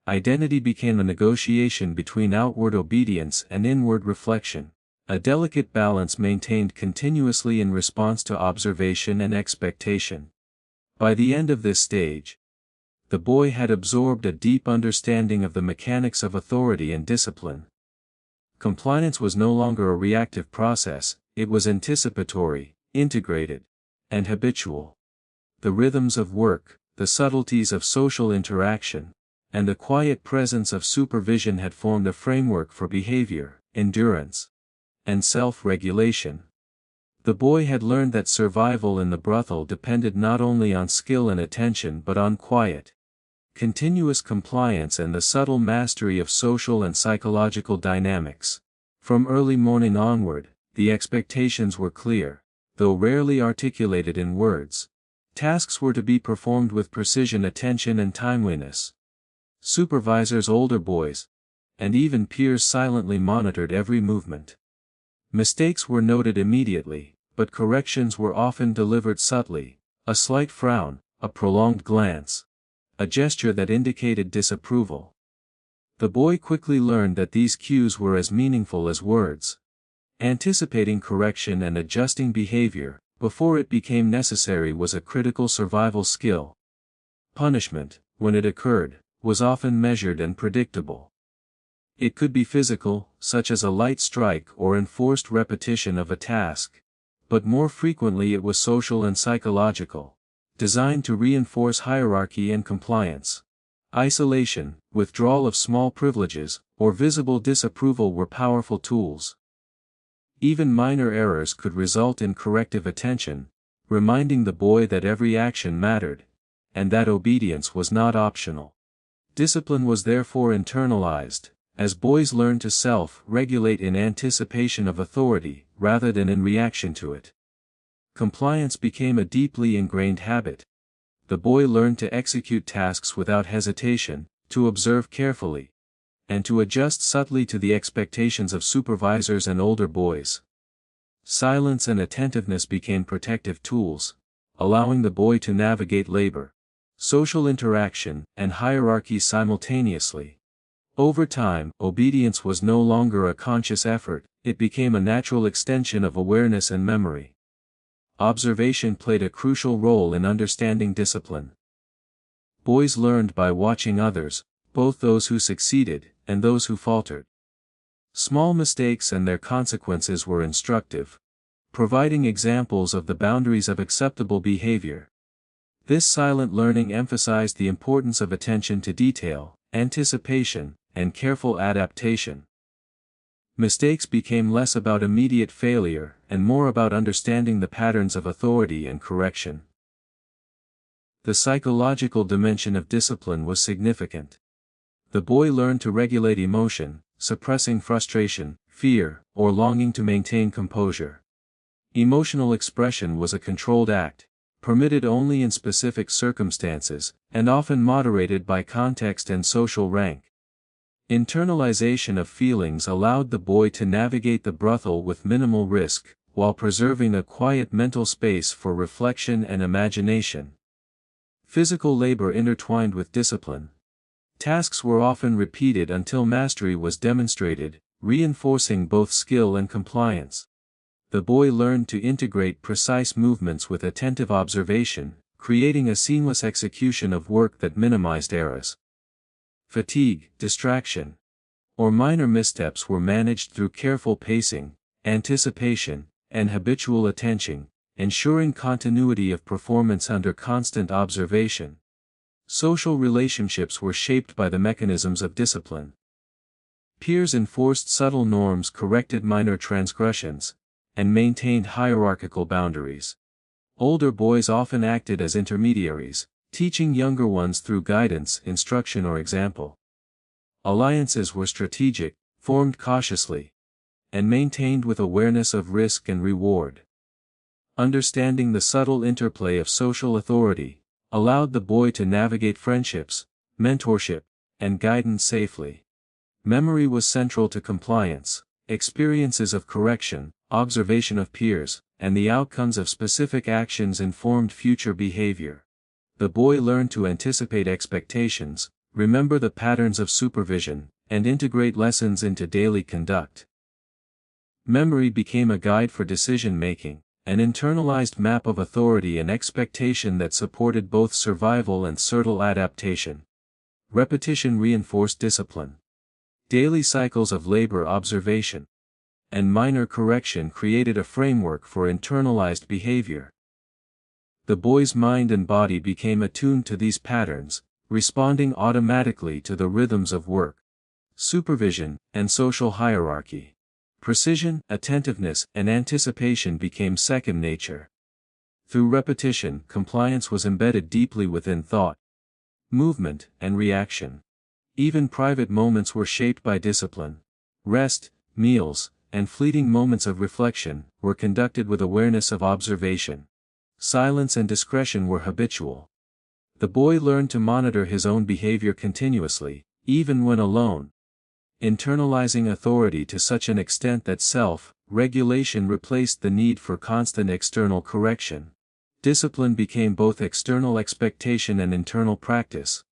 Identity became a negotiation between outward obedience and inward reflection, a delicate balance maintained continuously in response to observation and expectation. By the end of this stage, the boy had absorbed a deep understanding of the mechanics of authority and discipline. Compliance was no longer a reactive process, it was anticipatory, integrated, and habitual. The rhythms of work, the subtleties of social interaction, and the quiet presence of supervision had formed a framework for behavior, endurance, and self-regulation. The boy had learned that survival in the brothel depended not only on skill and attention but on quiet, continuous compliance and the subtle mastery of social and psychological dynamics. From early morning onward, the expectations were clear, though rarely articulated in words. Tasks were to be performed with precision, attention, and timeliness. Supervisors, older boys, and even peers silently monitored every movement. Mistakes were noted immediately, but corrections were often delivered subtly, a slight frown, a prolonged glance, a gesture that indicated disapproval. The boy quickly learned that these cues were as meaningful as words. Anticipating correction and adjusting behavior, before it became necessary, was a critical survival skill. Punishment, when it occurred, was often measured and predictable. It could be physical, such as a light strike or enforced repetition of a task, but more frequently it was social and psychological, designed to reinforce hierarchy and compliance. Isolation, withdrawal of small privileges, or visible disapproval were powerful tools. Even minor errors could result in corrective attention, reminding the boy that every action mattered, and that obedience was not optional. Discipline was therefore internalized, as boys learned to self-regulate in anticipation of authority, rather than in reaction to it. Compliance became a deeply ingrained habit. The boy learned to execute tasks without hesitation, to observe carefully, and to adjust subtly to the expectations of supervisors and older boys. Silence and attentiveness became protective tools, allowing the boy to navigate labor, social interaction, and hierarchy simultaneously. Over time, obedience was no longer a conscious effort, it became a natural extension of awareness and memory. Observation played a crucial role in understanding discipline. Boys learned by watching others, both those who succeeded and those who faltered. Small mistakes and their consequences were instructive, providing examples of the boundaries of acceptable behavior. This silent learning emphasized the importance of attention to detail, anticipation, and careful adaptation. Mistakes became less about immediate failure and more about understanding the patterns of authority and correction. The psychological dimension of discipline was significant. The boy learned to regulate emotion, suppressing frustration, fear, or longing to maintain composure. Emotional expression was a controlled act, permitted only in specific circumstances, and often moderated by context and social rank. Internalization of feelings allowed the boy to navigate the brothel with minimal risk, while preserving a quiet mental space for reflection and imagination. Physical labor intertwined with discipline. Tasks were often repeated until mastery was demonstrated, reinforcing both skill and compliance. The boy learned to integrate precise movements with attentive observation, creating a seamless execution of work that minimized errors. Fatigue, distraction, or minor missteps were managed through careful pacing, anticipation, and habitual attention, ensuring continuity of performance under constant observation. Social relationships were shaped by the mechanisms of discipline. Peers enforced subtle norms, corrected minor transgressions, and maintained hierarchical boundaries. Older boys often acted as intermediaries, teaching younger ones through guidance, instruction, or example. Alliances were strategic, formed cautiously, and maintained with awareness of risk and reward. Understanding the subtle interplay of social authority allowed the boy to navigate friendships, mentorship, and guidance safely. Memory was central to compliance. Experiences of correction, observation of peers, and the outcomes of specific actions informed future behavior. The boy learned to anticipate expectations, remember the patterns of supervision, and integrate lessons into daily conduct. Memory became a guide for decision-making, an internalized map of authority and expectation that supported both survival and subtle adaptation. Repetition reinforced discipline. Daily cycles of labor, observation, and minor correction created a framework for internalized behavior. The boy's mind and body became attuned to these patterns, responding automatically to the rhythms of work, supervision, and social hierarchy. Precision, attentiveness, and anticipation became second nature. Through repetition, compliance was embedded deeply within thought, movement, and reaction. Even private moments were shaped by discipline. Rest, meals, and fleeting moments of reflection were conducted with awareness of observation. Silence and discretion were habitual. The boy learned to monitor his own behavior continuously, even when alone, internalizing authority to such an extent that self-regulation replaced the need for constant external correction. Discipline became both external expectation and internal practice.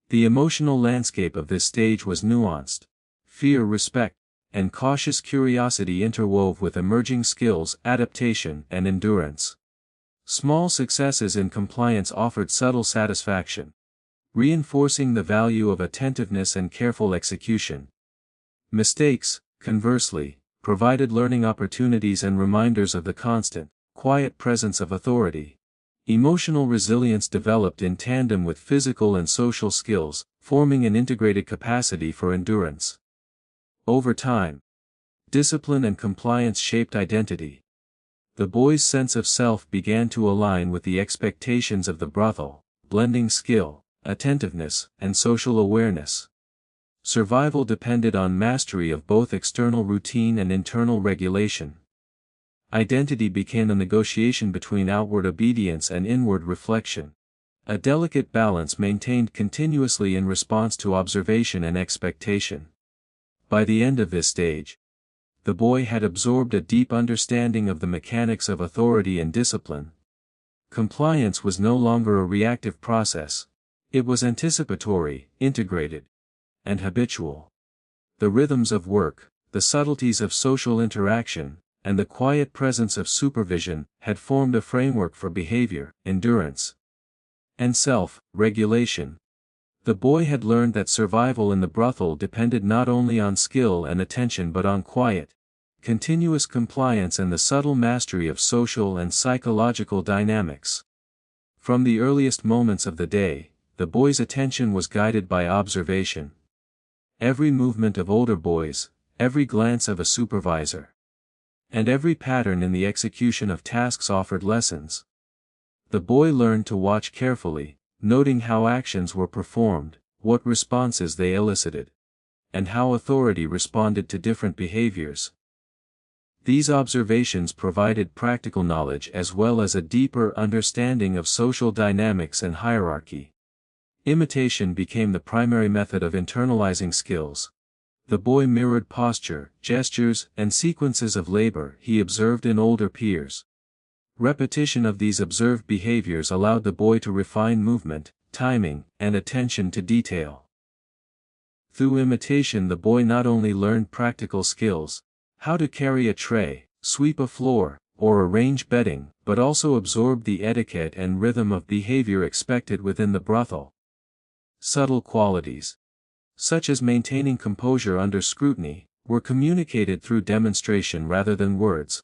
The emotional landscape of this stage was nuanced. Fear, respect, and cautious curiosity interwove with emerging skills, adaptation, and endurance. Small successes in compliance offered subtle satisfaction, reinforcing the value of attentiveness and careful execution. Mistakes, conversely, provided learning opportunities and reminders of the constant, quiet presence of authority. Emotional resilience developed in tandem with physical and social skills, forming an integrated capacity for endurance. Over time, discipline and compliance shaped identity. The boy's sense of self began to align with the expectations of the brothel, blending skill, attentiveness, and social awareness. Survival depended on mastery of both external routine and internal regulation. Identity became a negotiation between outward obedience and inward reflection. A delicate balance maintained continuously in response to observation and expectation. By the end of this stage, the boy had absorbed a deep understanding of the mechanics of authority and discipline. Compliance was no longer a reactive process. It was anticipatory, integrated, and habitual. The rhythms of work, the subtleties of social interaction, and the quiet presence of supervision had formed a framework for behavior, endurance, and self-regulation. The boy had learned that survival in the brothel depended not only on skill and attention but on quiet, continuous compliance and the subtle mastery of social and psychological dynamics. From the earliest moments of the day, the boy's attention was guided by observation. Every movement of older boys, every glance of a supervisor, and every pattern in the execution of tasks offered lessons. The boy learned to watch carefully, noting how actions were performed, what responses they elicited, and how authority responded to different behaviors. These observations provided practical knowledge as well as a deeper understanding of social dynamics and hierarchy. Imitation became the primary method of internalizing skills. The boy mirrored posture, gestures, and sequences of labor he observed in older peers. Repetition of these observed behaviors allowed the boy to refine movement, timing, and attention to detail. Through imitation, the boy not only learned practical skills, how to carry a tray, sweep a floor, or arrange bedding, but also absorbed the etiquette and rhythm of behavior expected within the brothel. Subtle qualities, such as maintaining composure under scrutiny, were communicated through demonstration rather than words.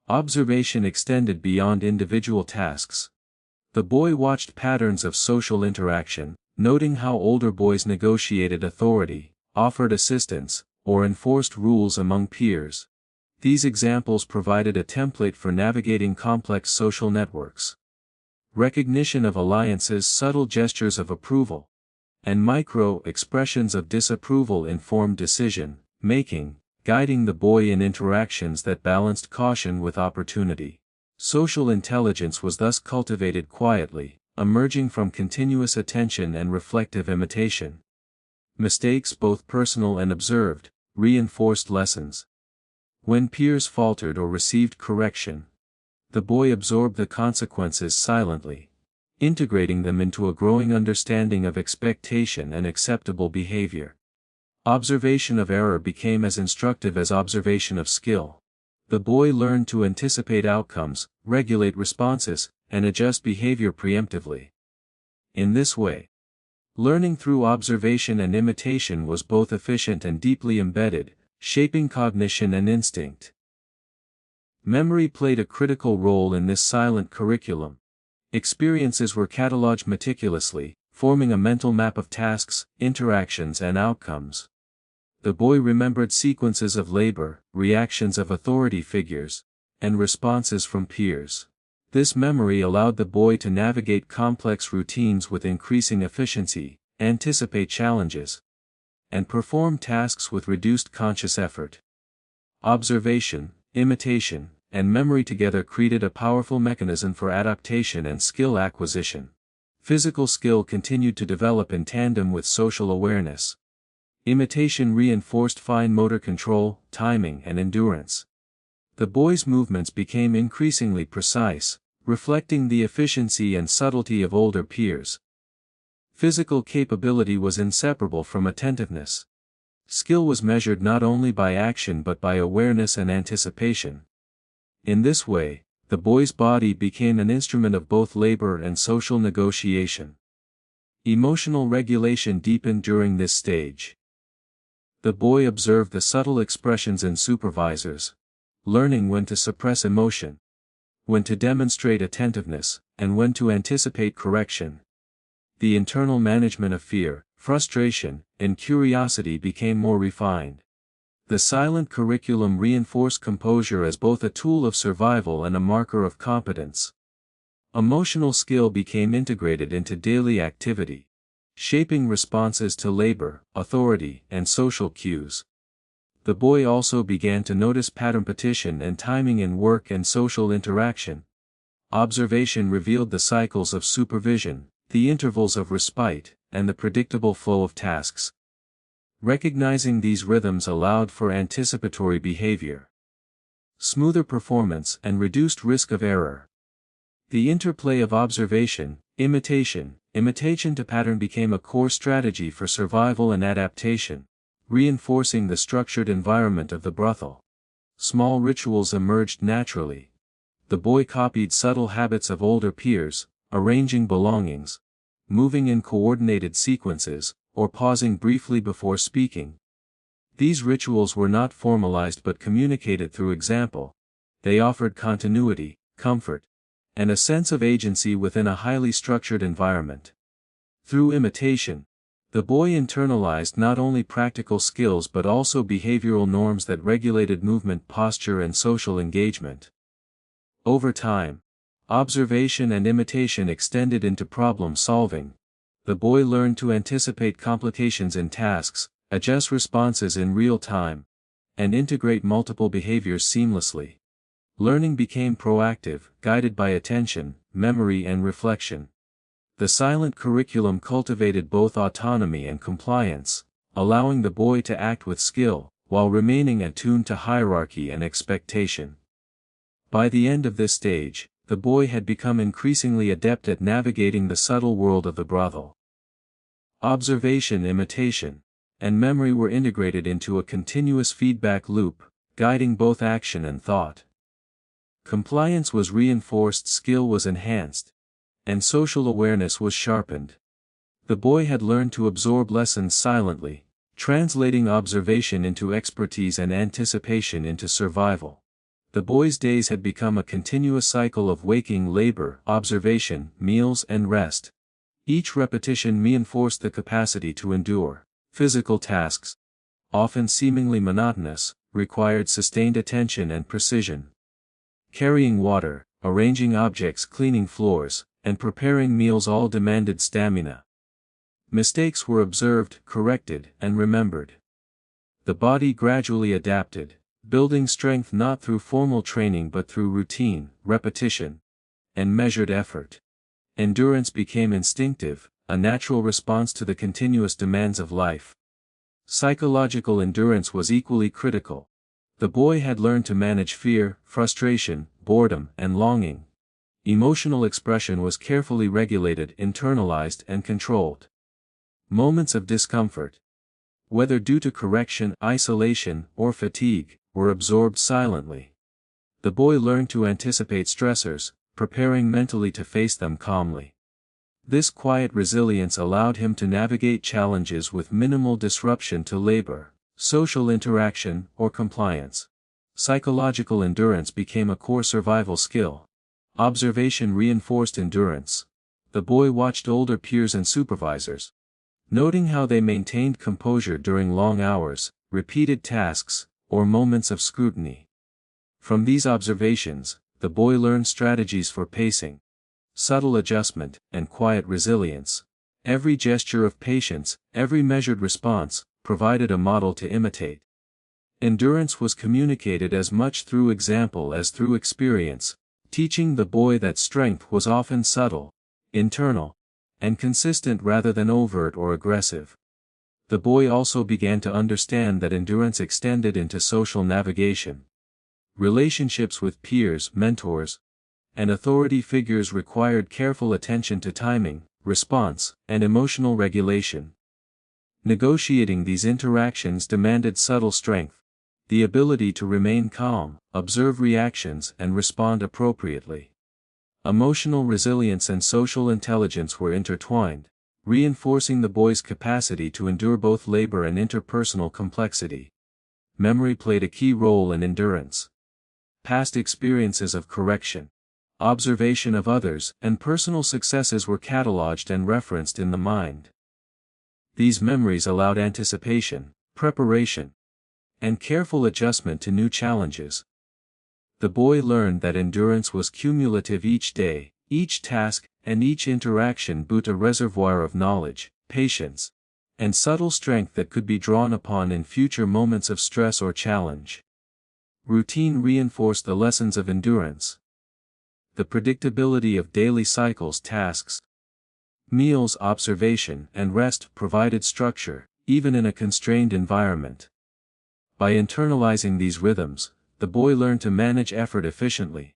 Observation extended beyond individual tasks. The boy watched patterns of social interaction, noting how older boys negotiated authority, offered assistance, or enforced rules among peers. These examples provided a template for navigating complex social networks. Recognition of alliances, subtle gestures of approval, and micro-expressions of disapproval informed decision-making, guiding the boy in interactions that balanced caution with opportunity. Social intelligence was thus cultivated quietly, emerging from continuous attention and reflective imitation. Mistakes, both personal and observed, reinforced lessons. When peers faltered or received correction, the boy absorbed the consequences silently, integrating them into a growing understanding of expectation and acceptable behavior. Observation of error became as instructive as observation of skill. The boy learned to anticipate outcomes, regulate responses, and adjust behavior preemptively. In this way, learning through observation and imitation was both efficient and deeply embedded, shaping cognition and instinct. Memory played a critical role in this silent curriculum. Experiences were cataloged meticulously, forming a mental map of tasks, interactions, and outcomes. The boy remembered sequences of labor, reactions of authority figures, and responses from peers. This memory allowed the boy to navigate complex routines with increasing efficiency, anticipate challenges, and perform tasks with reduced conscious effort. Observation, imitation, and memory together created a powerful mechanism for adaptation and skill acquisition. Physical skill continued to develop in tandem with social awareness. Imitation reinforced fine motor control, timing, and endurance. The boy's movements became increasingly precise, reflecting the efficiency and subtlety of older peers. Physical capability was inseparable from attentiveness. Skill was measured not only by action but by awareness and anticipation. In this way, the boy's body became an instrument of both labor and social negotiation. Emotional regulation deepened during this stage. The boy observed the subtle expressions in supervisors, learning when to suppress emotion, when to demonstrate attentiveness, and when to anticipate correction. The internal management of fear, frustration, and curiosity became more refined. The silent curriculum reinforced composure as both a tool of survival and a marker of competence. Emotional skill became integrated into daily activity, shaping responses to labor, authority, and social cues. The boy also began to notice pattern repetition and timing in work and social interaction. Observation revealed the cycles of supervision, the intervals of respite, and the predictable flow of tasks. Recognizing these rhythms allowed for anticipatory behavior, smoother performance, and reduced risk of error. The interplay of observation, imitation to pattern became a core strategy for survival and adaptation, reinforcing the structured environment of the brothel. Small rituals emerged naturally. The boy copied subtle habits of older peers, arranging belongings, moving in coordinated sequences, or pausing briefly before speaking. These rituals were not formalized but communicated through example. They offered continuity, comfort, and a sense of agency within a highly structured environment. Through imitation, the boy internalized not only practical skills but also behavioral norms that regulated movement, posture, and social engagement. Over time, observation and imitation extended into problem solving. The boy learned to anticipate complications in tasks, adjust responses in real time, and integrate multiple behaviors seamlessly. Learning became proactive, guided by attention, memory, and reflection. The silent curriculum cultivated both autonomy and compliance, allowing the boy to act with skill, while remaining attuned to hierarchy and expectation. By the end of this stage, the boy had become increasingly adept at navigating the subtle world of the brothel. Observation, imitation, and memory were integrated into a continuous feedback loop, guiding both action and thought. Compliance was reinforced, skill was enhanced, and social awareness was sharpened. The boy had learned to absorb lessons silently, translating observation into expertise and anticipation into survival. The boy's days had become a continuous cycle of waking, labor, observation, meals, and rest. Each repetition reinforced the capacity to endure. Physical tasks, often seemingly monotonous, required sustained attention and precision. Carrying water, arranging objects, cleaning floors, and preparing meals all demanded stamina. Mistakes were observed, corrected, and remembered. The body gradually adapted, building strength not through formal training but through routine, repetition, and measured effort. Endurance became instinctive, a natural response to the continuous demands of life. Psychological endurance was equally critical. The boy had learned to manage fear, frustration, boredom, and longing. Emotional expression was carefully regulated, internalized, and controlled. Moments of discomfort, whether due to correction, isolation, or fatigue, were absorbed silently. The boy learned to anticipate stressors, preparing mentally to face them calmly. This quiet resilience allowed him to navigate challenges with minimal disruption to labor, social interaction, or compliance. Psychological endurance became a core survival skill. Observation reinforced endurance. The boy watched older peers and supervisors, noting how they maintained composure during long hours, repeated tasks, or moments of scrutiny. From these observations, the boy learned strategies for pacing, subtle adjustment, and quiet resilience. Every gesture of patience, every measured response, provided a model to imitate. Endurance was communicated as much through example as through experience, teaching the boy that strength was often subtle, internal, and consistent rather than overt or aggressive. The boy also began to understand that endurance extended into social navigation. Relationships with peers, mentors, and authority figures required careful attention to timing, response, and emotional regulation. Negotiating these interactions demanded subtle strength, the ability to remain calm, observe reactions, and respond appropriately. Emotional resilience and social intelligence were intertwined, reinforcing the boy's capacity to endure both labor and interpersonal complexity. Memory played a key role in endurance. Past experiences of correction, observation of others, and personal successes were cataloged and referenced in the mind. These memories allowed anticipation, preparation, and careful adjustment to new challenges. The boy learned that endurance was cumulative. Each day, each task, and each interaction built a reservoir of knowledge, patience, and subtle strength that could be drawn upon in future moments of stress or challenge. Routine reinforced the lessons of endurance. The predictability of daily cycles, tasks, meals, observation, and rest provided structure, even in a constrained environment. By internalizing these rhythms, the boy learned to manage effort efficiently,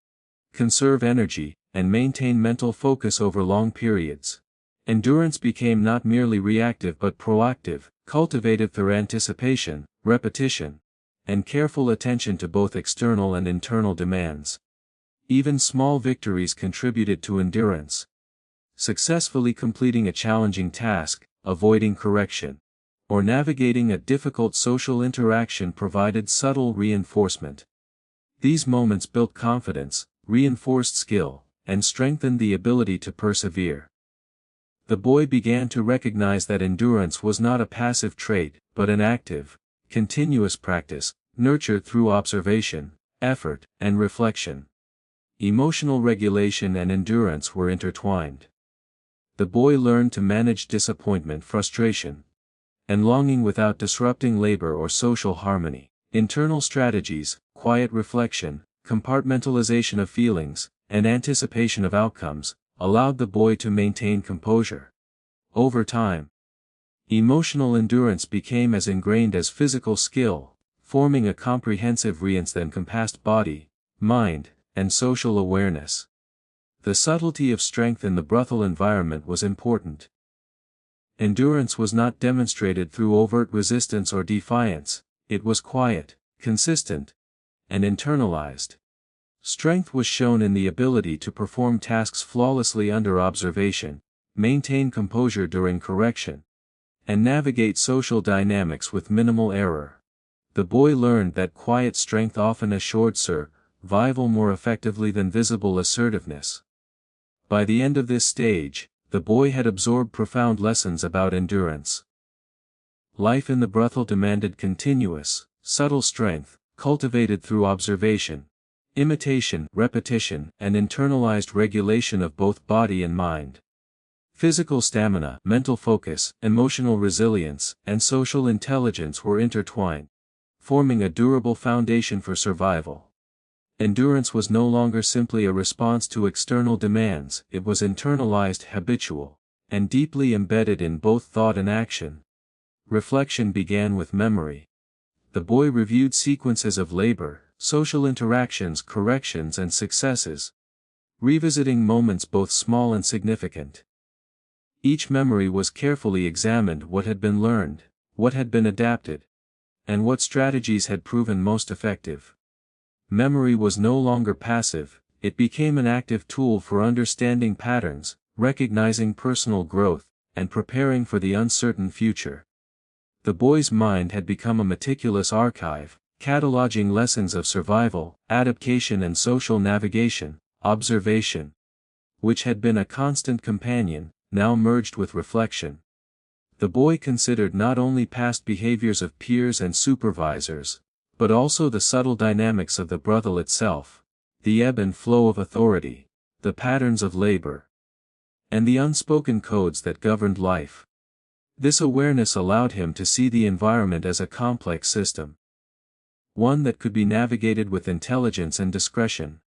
conserve energy, and maintain mental focus over long periods. Endurance became not merely reactive but proactive, cultivated through anticipation, repetition, and careful attention to both external and internal demands. Even small victories contributed to endurance. Successfully completing a challenging task, avoiding correction, or navigating a difficult social interaction provided subtle reinforcement. These moments built confidence, reinforced skill, and strengthened the ability to persevere. The boy began to recognize that endurance was not a passive trait, but an active, continuous practice, nurtured through observation, effort, and reflection. Emotional regulation and endurance were intertwined. The boy learned to manage disappointment, frustration, and longing without disrupting labor or social harmony. Internal strategies, quiet reflection, compartmentalization of feelings, and anticipation of outcomes, allowed the boy to maintain composure. Over time, emotional endurance became as ingrained as physical skill, forming a comprehensive resilience that encompassed body, mind, and social awareness. The subtlety of strength in the brothel environment was important. Endurance was not demonstrated through overt resistance or defiance, it was quiet, consistent, and internalized. Strength was shown in the ability to perform tasks flawlessly under observation, maintain composure during correction, and navigate social dynamics with minimal error. The boy learned that quiet strength often assured survival more effectively than visible assertiveness. By the end of this stage, the boy had absorbed profound lessons about endurance. Life in the brothel demanded continuous, subtle strength, cultivated through observation, imitation, repetition, and internalized regulation of both body and mind. Physical stamina, mental focus, emotional resilience, and social intelligence were intertwined, forming a durable foundation for survival. Endurance was no longer simply a response to external demands, it was internalized, habitual, and deeply embedded in both thought and action. Reflection began with memory. The boy reviewed sequences of labor, social interactions, corrections, and successes, revisiting moments both small and significant. Each memory was carefully examined: what had been learned, what had been adapted, and what strategies had proven most effective. Memory was no longer passive, it became an active tool for understanding patterns, recognizing personal growth, and preparing for the uncertain future. The boy's mind had become a meticulous archive, cataloging lessons of survival, adaptation, and social navigation. Observation, which had been a constant companion, now merged with reflection. The boy considered not only past behaviors of peers and supervisors, but also the subtle dynamics of the brothel itself, the ebb and flow of authority, the patterns of labor, and the unspoken codes that governed life. This awareness allowed him to see the environment as a complex system, one that could be navigated with intelligence and discretion.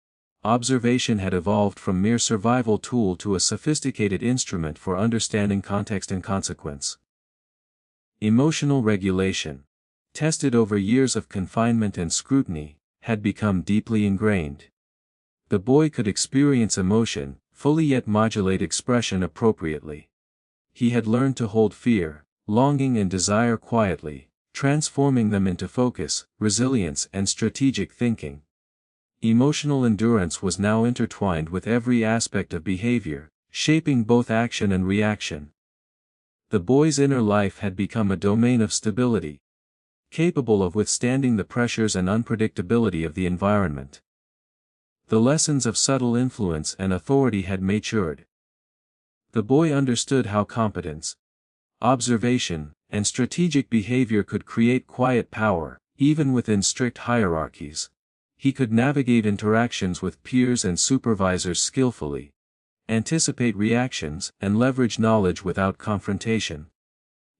Observation had evolved from mere survival tool to a sophisticated instrument for understanding context and consequence. Emotional regulation, tested over years of confinement and scrutiny, had become deeply ingrained. The boy could experience emotion, fully yet modulate expression appropriately. He had learned to hold fear, longing, and desire quietly, transforming them into focus, resilience, and strategic thinking. Emotional endurance was now intertwined with every aspect of behavior, shaping both action and reaction. The boy's inner life had become a domain of stability, capable of withstanding the pressures and unpredictability of the environment. The lessons of subtle influence and authority had matured. The boy understood how competence, observation, and strategic behavior could create quiet power, even within strict hierarchies. He could navigate interactions with peers and supervisors skillfully, anticipate reactions, and leverage knowledge without confrontation.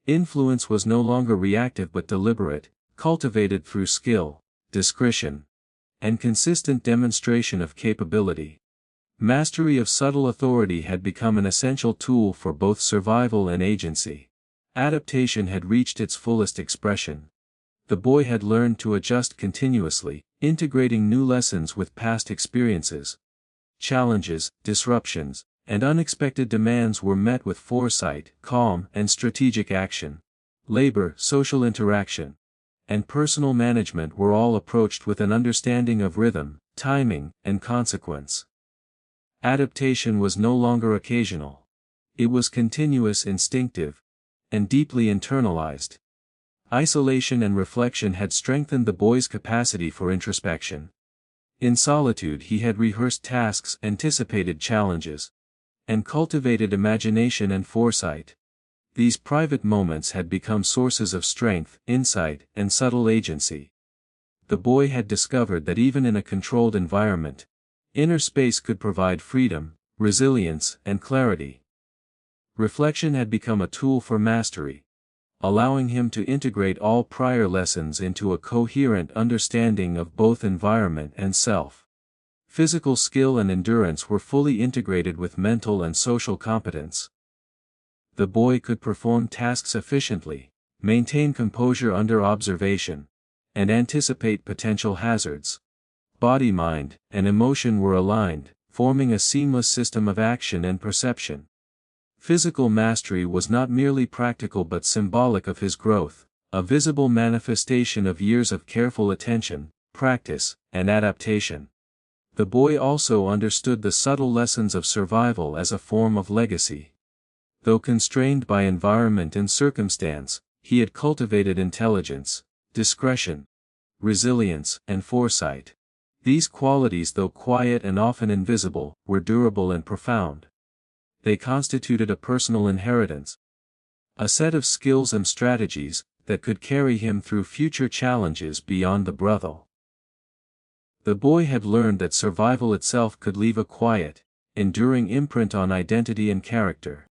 Influence was no longer reactive but deliberate, cultivated through skill, discretion, and consistent demonstration of capability. Mastery of subtle authority had become an essential tool for both survival and agency. Adaptation had reached its fullest expression. The boy had learned to adjust continuously, integrating new lessons with past experiences. Challenges, disruptions, and unexpected demands were met with foresight, calm, and strategic action. Labor, social interaction, and personal management were all approached with an understanding of rhythm, timing, and consequence. Adaptation was no longer occasional. It was continuous, instinctive, and deeply internalized. Isolation and reflection had strengthened the boy's capacity for introspection. In solitude he had rehearsed tasks, anticipated challenges, and cultivated imagination and foresight. These private moments had become sources of strength, insight, and subtle agency. The boy had discovered that even in a controlled environment, inner space could provide freedom, resilience, and clarity. Reflection had become a tool for mastery, allowing him to integrate all prior lessons into a coherent understanding of both environment and self. Physical skill and endurance were fully integrated with mental and social competence. The boy could perform tasks efficiently, maintain composure under observation, and anticipate potential hazards. Body, mind, and emotion were aligned, forming a seamless system of action and perception. Physical mastery was not merely practical but symbolic of his growth, a visible manifestation of years of careful attention, practice, and adaptation. The boy also understood the subtle lessons of survival as a form of legacy. Though constrained by environment and circumstance, he had cultivated intelligence, discretion, resilience, and foresight. These qualities, though quiet and often invisible, were durable and profound. They constituted a personal inheritance, a set of skills and strategies that could carry him through future challenges beyond the brothel. The boy had learned that survival itself could leave a quiet, enduring imprint on identity and character.